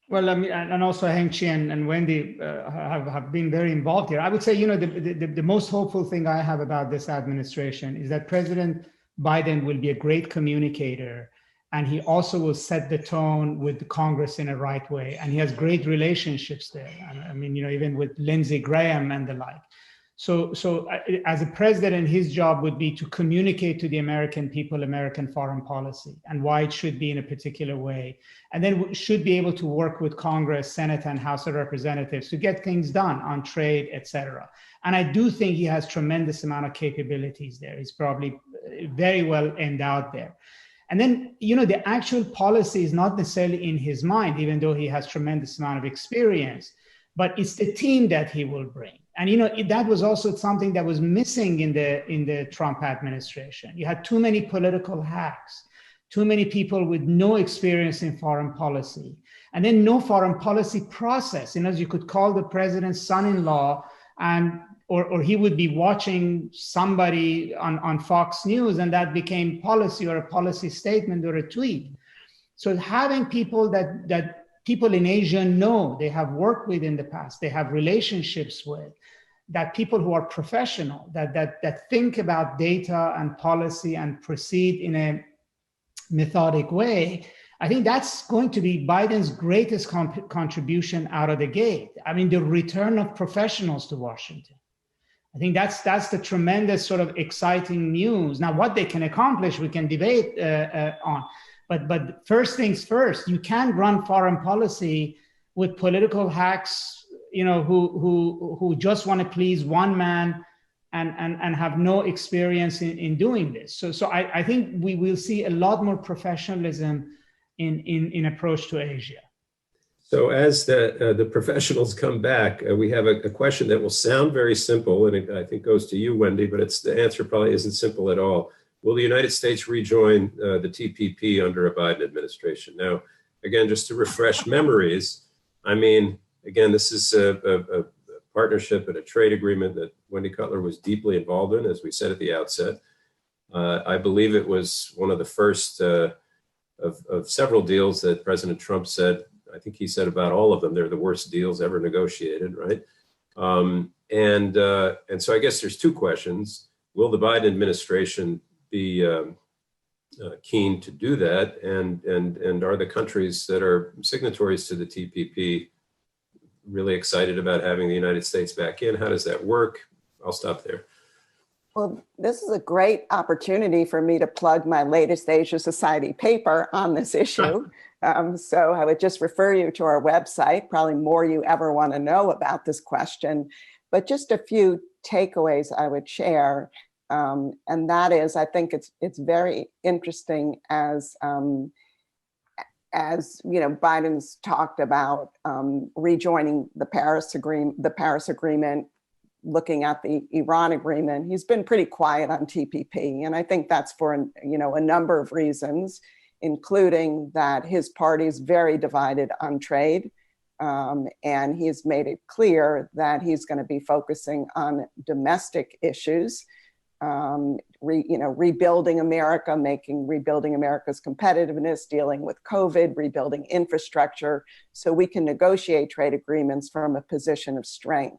Well, I mean, and also Heng, Chee, and Wendy have been very involved here. I would say, the most hopeful thing I have about this administration is that President Biden will be a great communicator, and he also will set the tone with the Congress in a right way. And he has great relationships there. I mean, even with Lindsey Graham and the like. So as a president, his job would be to communicate to the American people American foreign policy and why it should be in a particular way. And then should be able to work with Congress, Senate, and House of Representatives to get things done on trade, et cetera. And I do think he has tremendous amount of capabilities there. He's probably very well endowed there. And then, the actual policy is not necessarily in his mind, even though he has tremendous amount of experience, but it's the team that he will bring. And, that was also something that was missing in the Trump administration. You had too many political hacks, too many people with no experience in foreign policy, and then no foreign policy process. As you could call the president's son-in-law or he would be watching somebody on Fox News, and that became policy or a policy statement or a tweet. So having people that people in Asia know, they have worked with in the past, they have relationships with, that people who are professional, that think about data and policy and proceed in a methodic way, I think that's going to be Biden's greatest contribution out of the gate. I mean, the return of professionals to Washington. I think that's the tremendous sort of exciting news. Now, what they can accomplish, we can debate on. But first things first, you can't run foreign policy with political hacks, who just want to please one man and have no experience in doing this. So I think we will see a lot more professionalism in approach to Asia. So as the professionals come back, we have a question that will sound very simple, and it, I think goes to you, Wendy, but the answer probably isn't simple at all. Will the United States rejoin the TPP under a Biden administration? Now, again, just to refresh memories, I mean, again, this is a partnership and a trade agreement that Wendy Cutler was deeply involved in, as we said at the outset. I believe it was one of the first of several deals that President Trump said. I think he said about all of them, they're the worst deals ever negotiated, right? And so I guess there's two questions. Will the Biden administration be keen to do that? And are the countries that are signatories to the TPP really excited about having the United States back in? How does that work? I'll stop there. Well, this is a great opportunity for me to plug my latest Asia Society paper on this issue. So I would just refer you to our website, probably more you ever want to know about this question, but just a few takeaways I would share. And that is, I think it's very interesting as Biden's talked about rejoining the Paris Agreement, looking at the Iran agreement. He's been pretty quiet on TPP, and I think that's for a number of reasons, including that his party is very divided on trade, and he's made it clear that he's going to be focusing on domestic issues. rebuilding America, rebuilding America's competitiveness, dealing with COVID, rebuilding infrastructure, so we can negotiate trade agreements from a position of strength.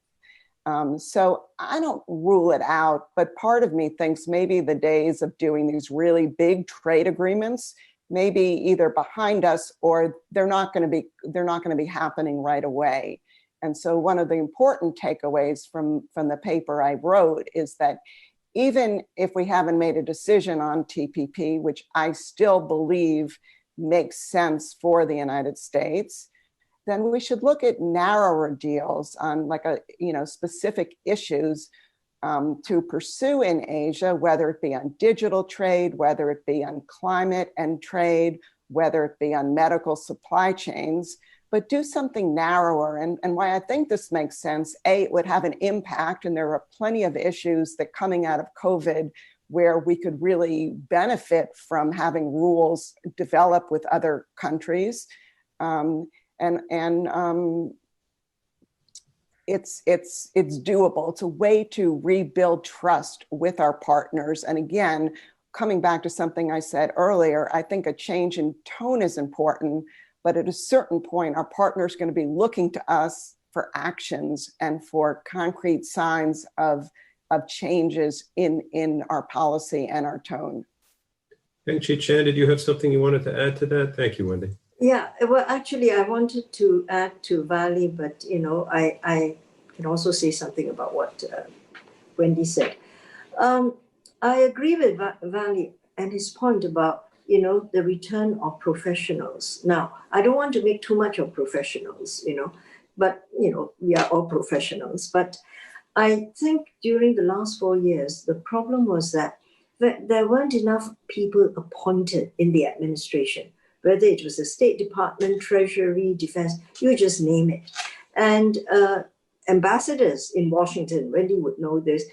So I don't rule it out, but part of me thinks maybe the days of doing these really big trade agreements may be either behind us or they're not going to be happening right away. And so one of the important takeaways from the paper I wrote is that even if we haven't made a decision on TPP, which I still believe makes sense for the United States, then we should look at narrower deals on specific issues to pursue in Asia, whether it be on digital trade, whether it be on climate and trade, whether it be on medical supply chains, but do something narrower. And why I think this makes sense, it would have an impact, and there are plenty of issues that coming out of COVID where we could really benefit from having rules develop with other countries. It's doable. It's a way to rebuild trust with our partners. And again, coming back to something I said earlier, I think a change in tone is important, but at a certain point, our partner's going to be looking to us for actions and for concrete signs of changes in our policy and our tone. Heng, Chee, did you have something you wanted to add to that? Thank you, Wendy. Yeah, well, actually, I wanted to add to Vali, but, I can also say something about what Wendy said. I agree with Vali and his point about, the return of professionals. Now, I don't want to make too much of professionals, but, we are all professionals. But I think during the last 4 years, the problem was that there weren't enough people appointed in the administration, whether it was the State Department, Treasury, Defense, you just name it. And ambassadors in Washington, Wendy would know this,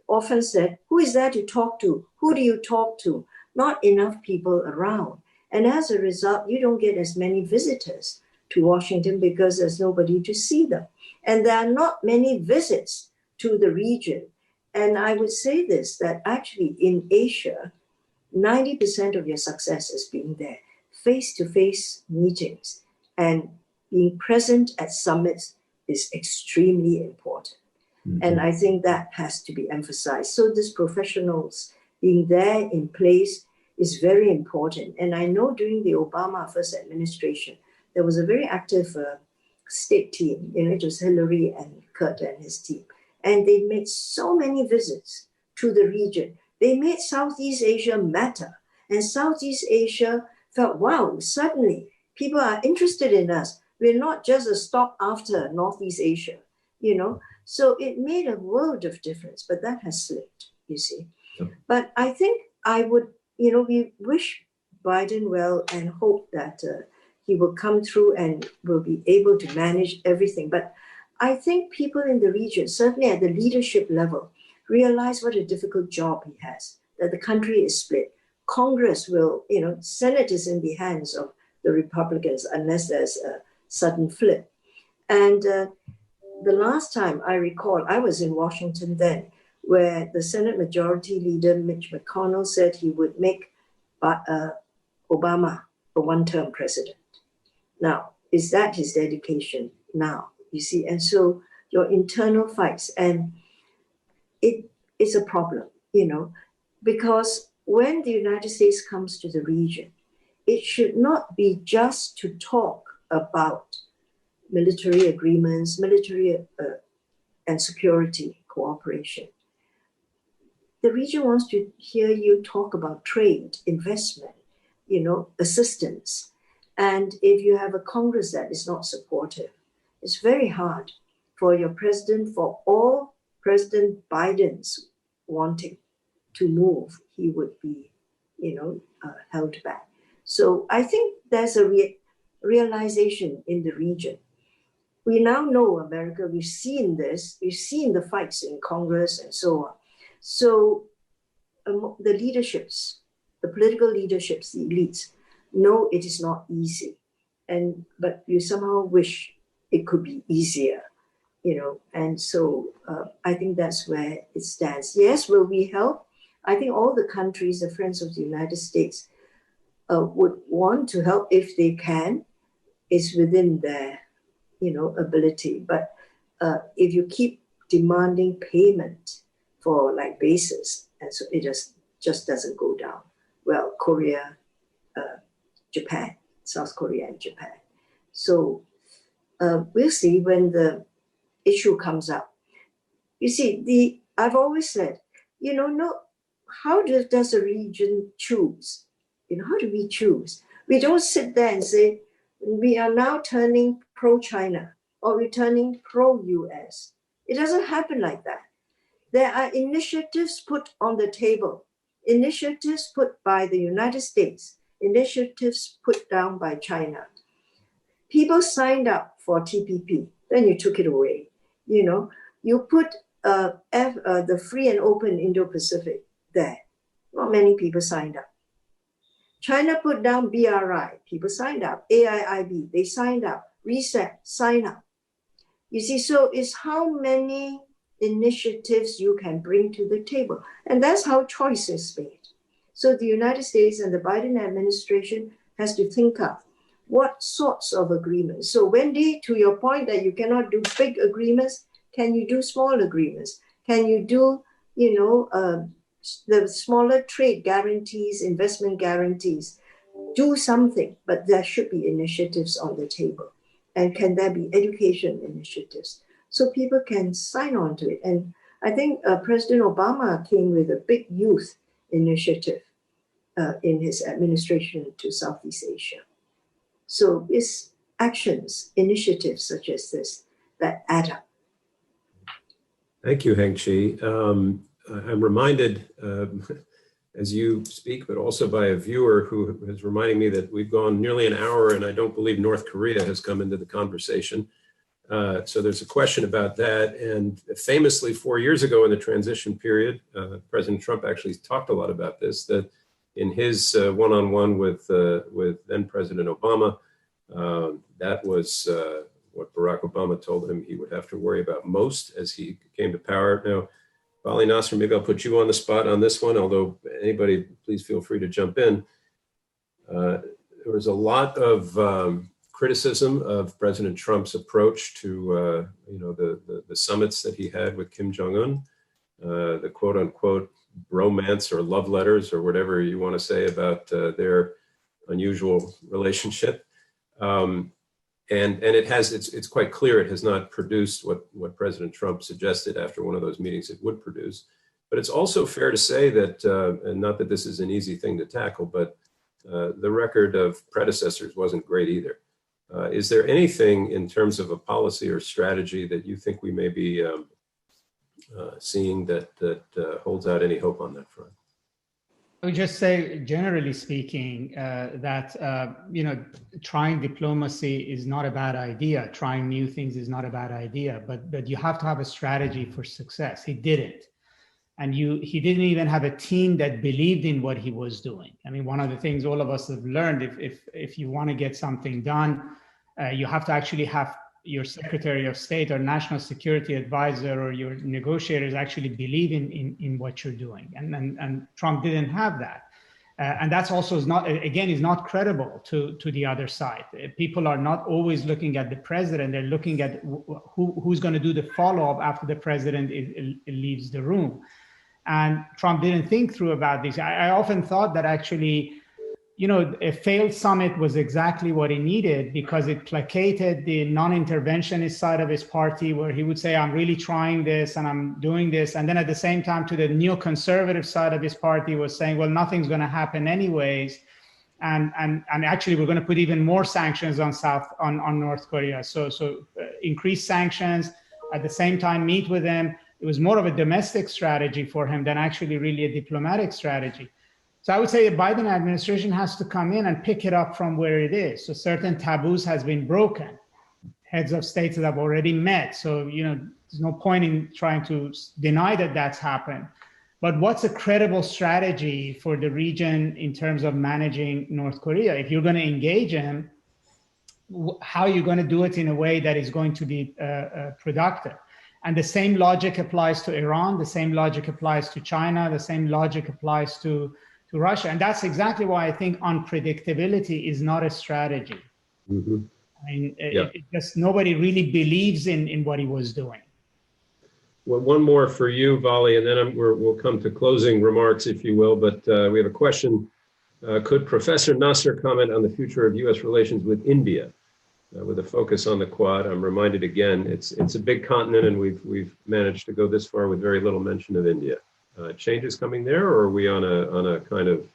often said, who is there to talk to? Who do you talk to? Not enough people around. And as a result, you don't get as many visitors to Washington because there's nobody to see them. And there are not many visits to the region. And I would say this, that actually in Asia, 90% of your success is being there. Face-to-face meetings and being present at summits is extremely important. Mm-hmm. And I think that has to be emphasized. So this professionals being there in place is very important. And I know during the Obama first administration, there was a very active state team. It was Hillary and Cutler and his team. And they made so many visits to the region. They made Southeast Asia matter. And Southeast Asia felt, wow, suddenly people are interested in us. We're not just a stop after Northeast Asia, So it made a world of difference, but that has slipped, you see. Yep. But I think I would, we wish Biden well and hope that he will come through and will be able to manage everything. But I think people in the region, certainly at the leadership level, realize what a difficult job he has, that the country is split. Congress will, Senate is in the hands of the Republicans unless there's a sudden flip. And the last time I recall, I was in Washington then, where the Senate Majority Leader Mitch McConnell said he would make Obama a one-term president. Now, is that his dedication now? You see, and so your internal fights, and it is a problem, because when the United States comes to the region, it should not be just to talk about military agreements, military and security cooperation. The region wants to hear you talk about trade, investment, assistance. And if you have a Congress that is not supportive, it's very hard for your president, for all President Biden's wanting to move, he would be, held back. So I think there's a realization in the region. We now know America, we've seen this, we've seen the fights in Congress and so on. So the leaderships, the political leaderships, the elites, know it is not easy. But you somehow wish it could be easier, and so I think that's where it stands. Yes, will we help? I think all the countries, the friends of the United States, would want to help if they can. It's within their, ability. But if you keep demanding payment for like bases, and so it just doesn't go down. Well, Korea, Japan, South Korea, and Japan. So we'll see when the issue comes up. You see, I've always said, how does a region choose? How do we choose? We don't sit there and say, we are now turning pro-China or we're turning pro-US. It doesn't happen like that. There are initiatives put on the table, initiatives put by the United States, initiatives put down by China. People signed up for TPP, then you took it away. You put the free and open Indo-Pacific there. Not many people signed up. China put down BRI, people signed up. AIIB, they signed up. RCEP, sign up. You see, so it's how many initiatives you can bring to the table. And that's how choice is made. So the United States and the Biden administration has to think up what sorts of agreements. So Wendy, to your point that you cannot do big agreements, can you do small agreements? Can you do, the smaller trade guarantees, investment guarantees? Do something, but there should be initiatives on the table. And can there be education initiatives? So people can sign on to it. And I think President Obama came with a big youth initiative in his administration to Southeast Asia. So it's actions, initiatives such as this that add up. Thank you, Heng Chee. I'm reminded as you speak, but also by a viewer who is reminding me that we've gone nearly an hour and I don't believe North Korea has come into the conversation. So there's a question about that. And famously, 4 years ago in the transition period, President Trump actually talked a lot about this, that in his one-on-one with then President Obama, that was what Barack Obama told him he would have to worry about most as he came to power. Now, Vali Nasr, maybe I'll put you on the spot on this one, although anybody, please feel free to jump in. There was a lot of criticism of President Trump's approach to, the summits that he had with Kim Jong-un, the quote unquote romance or love letters or whatever you want to say about their unusual relationship. And it's quite clear it has not produced what President Trump suggested after one of those meetings it would produce. But it's also fair to say that, and not that this is an easy thing to tackle, but the record of predecessors wasn't great either. Is there anything in terms of a policy or strategy that you think we may be seeing that holds out any hope on that front? I would just say, generally speaking, that trying diplomacy is not a bad idea. Trying new things is not a bad idea, but you have to have a strategy for success. He didn't, and he didn't even have a team that believed in what he was doing. I mean, one of the things all of us have learned, if you want to get something done, you have to actually have your Secretary of State or National Security Advisor or your negotiators actually believe in what you're doing. And Trump didn't have that. And that's also is not credible to the other side. People are not always looking at the president. They're looking at who's going to do the follow-up after the president leaves the room. And Trump didn't think through about this. I often thought that actually, a failed summit was exactly what he needed because it placated the non-interventionist side of his party where he would say, I'm really trying this and I'm doing this. And then at the same time to the neoconservative side of his party was saying, well, nothing's going to happen anyways. And actually we're going to put even more sanctions on North Korea. So increase sanctions, at the same time meet with them. It was more of a domestic strategy for him than actually really a diplomatic strategy. So I would say the Biden administration has to come in and pick it up from where it is. So certain taboos has been broken. Heads of states that have already met. So, there's no point in trying to deny that that's happened. But what's a credible strategy for the region in terms of managing North Korea? If you're going to engage him, how are you going to do it in a way that is going to be productive? And the same logic applies to Iran, the same logic applies to China, the same logic applies to Russia. And that's exactly why I think unpredictability is not a strategy. Mm-hmm. I mean, it just nobody really believes in what he was doing. Well, one more for you, Vali, and then we'll come to closing remarks, if you will. But we have a question. Could Professor Nasr comment on the future of U.S. relations with India, with a focus on the Quad? I'm reminded again, it's a big continent, and we've managed to go this far with very little mention of India. Changes coming there, or are we on a kind of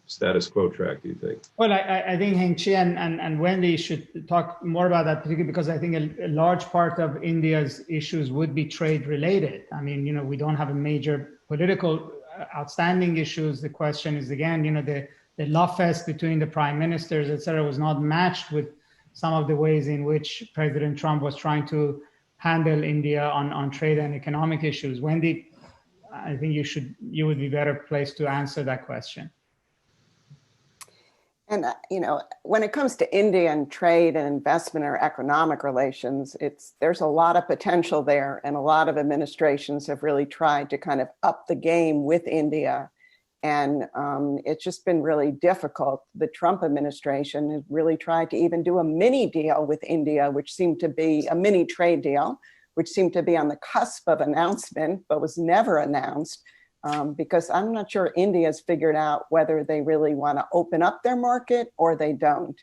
status quo track, do you think? Well, I think Heng, Chee and Wendy should talk more about that, particularly because I think a large part of India's issues would be trade related. I mean, we don't have a major political outstanding issues. The question is, again, the love fest between the prime ministers, et cetera, was not matched with some of the ways in which President Trump was trying to handle India on trade and economic issues. Wendy, I think you would be better placed to answer that question. And, when it comes to India and trade and investment or economic relations, there's a lot of potential there. And a lot of administrations have really tried to kind of up the game with India. And it's just been really difficult. The Trump administration has really tried to even do a mini deal with India, which seemed to be a mini trade deal, which seemed to be on the cusp of announcement, but was never announced. Because I'm not sure India has figured out whether they really want to open up their market or they don't.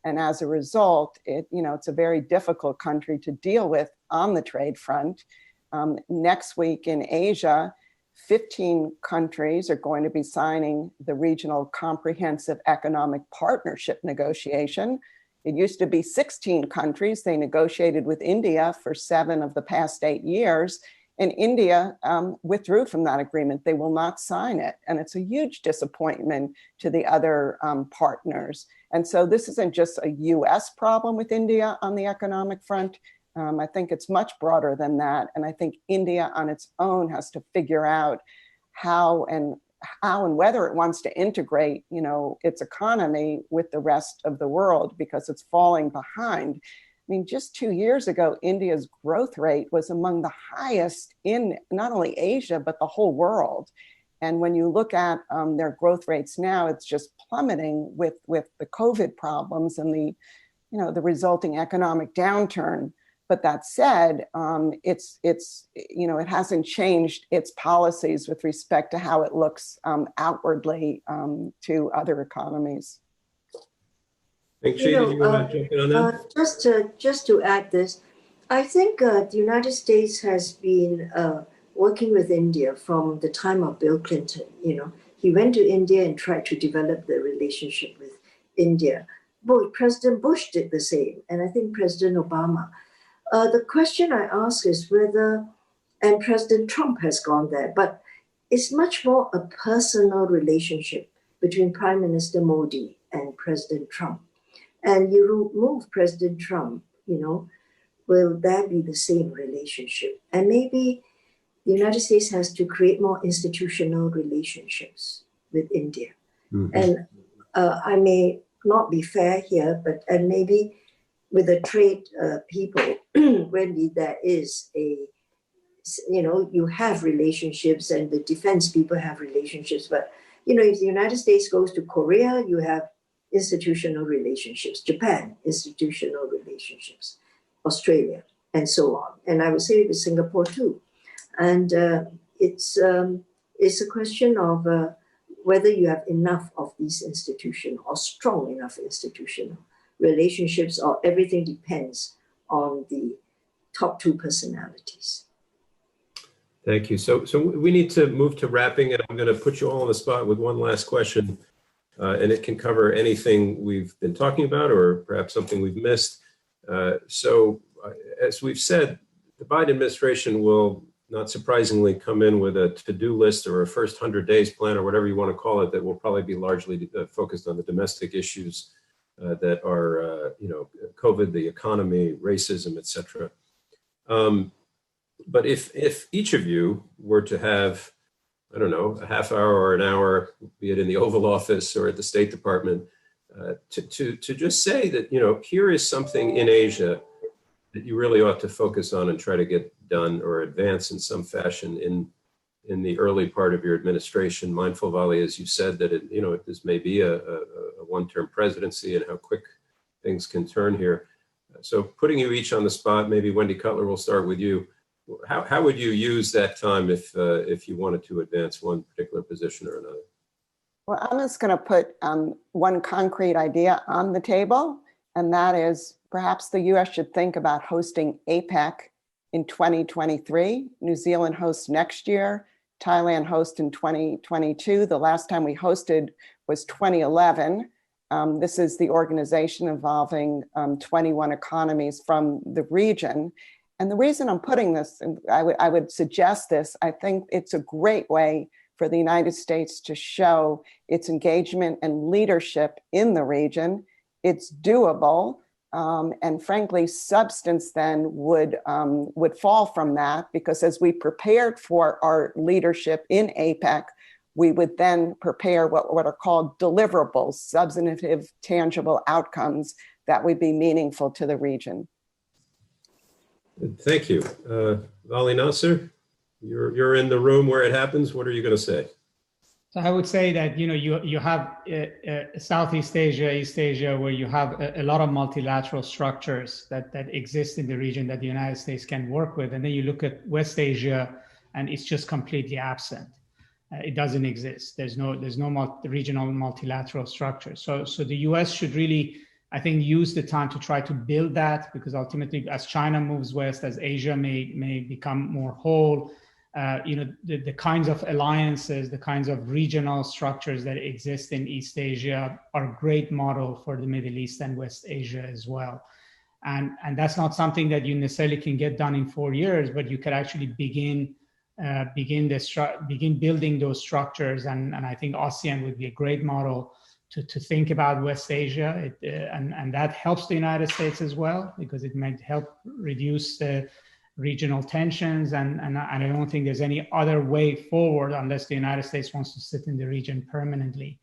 And as a result, it's a very difficult country to deal with on the trade front. Next week in Asia, 15 countries are going to be signing the Regional Comprehensive Economic Partnership negotiation. It used to be 16 countries. They negotiated with India for 7 of the past 8 years. And India withdrew from that agreement. They will not sign it. And it's a huge disappointment to the other partners. And so this isn't just a US problem with India on the economic front. I think it's much broader than that. And I think India on its own has to figure out how and whether it wants to integrate, its economy with the rest of the world, because it's falling behind. I mean, just 2 years ago, India's growth rate was among the highest in not only Asia, but the whole world. And when you look at their growth rates now, it's just plummeting with the COVID problems and the resulting economic downturn. But that said, it hasn't changed its policies with respect to how it looks outwardly to other economies. Chee, did you want to jump in on that? Just to add this, I think the United States has been working with India from the time of Bill Clinton. He went to India and tried to develop the relationship with India. President Bush did the same, and I think President Obama. The question I ask is whether, and President Trump has gone there, but it's much more a personal relationship between Prime Minister Modi and President Trump. And you remove President Trump, will that be the same relationship? And maybe the United States has to create more institutional relationships with India. Mm-hmm. And I may not be fair here, and maybe with the trade people, Wendy, there is you have relationships and the defense people have relationships. But, if the United States goes to Korea, you have institutional relationships, Japan, institutional relationships, Australia, and so on. And I would say with Singapore too. And it's a question of whether you have enough of these institutional or strong enough institutional relationships, or everything depends on the top 2 personalities. Thank you. So we need to move to wrapping, and I'm going to put you all on the spot with one last question. And it can cover anything we've been talking about or perhaps something we've missed. So as we've said, the Biden administration will, not surprisingly, come in with a to-do list or a first 100 days plan or whatever you want to call it that will probably be largely focused on the domestic issues that are, COVID, the economy, racism, et cetera. But if each of you were to have, I don't know, a half hour or an hour, be it in the Oval Office or at the State Department, to just say that, here is something in Asia that you really ought to focus on and try to get done or advance in some fashion in the early part of your administration? Mindful, Vali, as you said, that this may be a one-term presidency and how quick things can turn here. So putting you each on the spot, maybe Wendy Cutler, we'll start with you. How would you use that time if you wanted to advance one particular position or another? Well, I'm just going to put one concrete idea on the table, and that is perhaps the U.S. should think about hosting APEC in 2023. New Zealand hosts next year. Thailand hosts in 2022. The last time we hosted was 2011. This is the organization involving 21 economies from the region. And the reason I'm putting this, and I would suggest this, I think it's a great way for the United States to show its engagement and leadership in the region. It's doable. And frankly, substance then would fall from that, because as we prepared for our leadership in APEC, we would then prepare what are called deliverables, substantive, tangible outcomes that would be meaningful to the region. Thank you. Vali Nasr, you're in the room where it happens. What are you going to say? So I would say that, you have Southeast Asia, East Asia, where you have a lot of multilateral structures that exist in the region that the United States can work with. And then you look at West Asia, and it's just completely absent. It doesn't exist. There's no regional multilateral structure. So the US should really, I think, use the time to try to build that, because ultimately, as China moves west, as Asia may become more whole, the kinds of alliances, the kinds of regional structures that exist in East Asia are a great model for the Middle East and West Asia as well. And that's not something that you necessarily can get done in 4 years, but you could actually begin building those structures. And I think ASEAN would be a great model to think about West Asia. And that helps the United States as well, because it might help reduce the regional tensions. And I don't think there's any other way forward unless the United States wants to sit in the region permanently.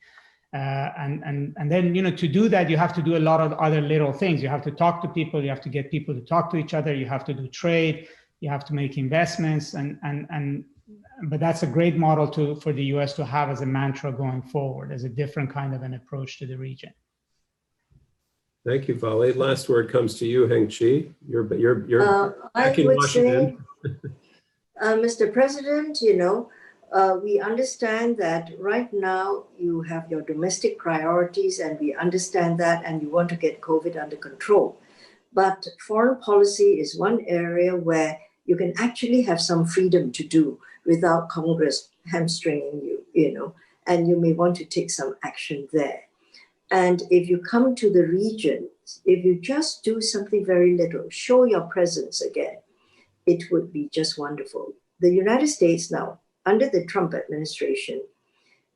And then, to do that, you have to do a lot of other little things. You have to talk to people, you have to get people to talk to each other, you have to do trade, you have to make investments, but that's a great model for the US to have as a mantra going forward, as a different kind of an approach to the region. Thank you, Vali. Last word comes to you, Heng Chee. You're back in Washington. Mr. President, we understand that right now you have your domestic priorities, and we understand that, and you want to get COVID under control. But foreign policy is one area where you can actually have some freedom to do without Congress hamstringing you, and you may want to take some action there. And if you come to the region, if you just do something very little, show your presence again, it would be just wonderful. The United States now, under the Trump administration,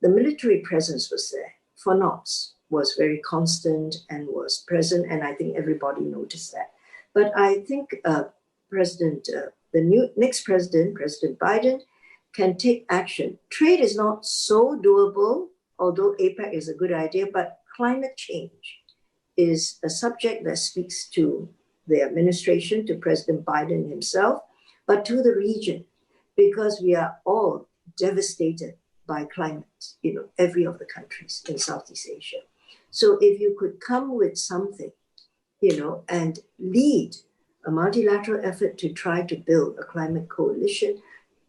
the military presence was there. FONOPS was very constant and was present, and I think everybody noticed that. But I think the next president, President Biden, can take action. Trade is not so doable, although APEC is a good idea, but climate change is a subject that speaks to the administration, to President Biden himself, but to the region, because we are all devastated by climate, every of the countries in Southeast Asia. So if you could come with something, and lead a multilateral effort to try to build a climate coalition,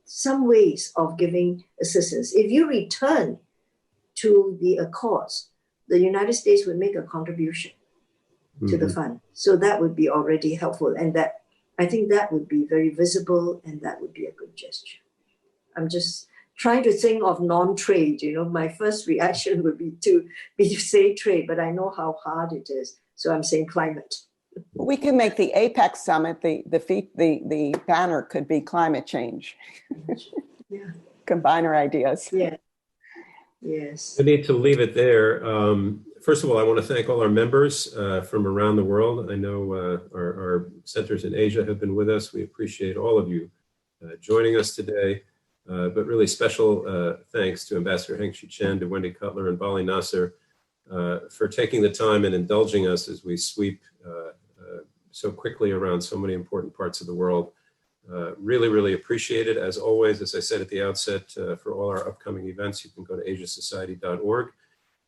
some ways of giving assistance. If you return to the Accords, the United States would make a contribution to the fund. So that would be already helpful. And I think that would be very visible, and that would be a good gesture. I'm just trying to think of non-trade. My first reaction would be to say trade, but I know how hard it is. So I'm saying climate. We can make the APEC summit, the banner could be climate change. Yeah. Combine our ideas. Yeah. Yes. I need to leave it there. First of all, I want to thank all our members from around the world. I know our centers in Asia have been with us. We appreciate all of you joining us today. But really special thanks to Ambassador Heng Chee, to Wendy Cutler, and Vali Nasr for taking the time and indulging us as we sweep so quickly around so many important parts of the world. Really, really appreciate it. As always, as I said at the outset, for all our upcoming events, you can go to asiasociety.org.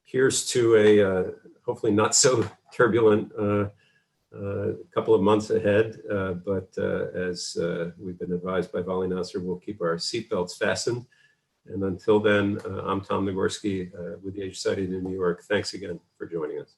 Here's to a hopefully not so turbulent couple of months ahead, but as we've been advised by Vali Nasr, we'll keep our seatbelts fastened. And until then, I'm Tom Nagorski with the Asia Society in New York. Thanks again for joining us.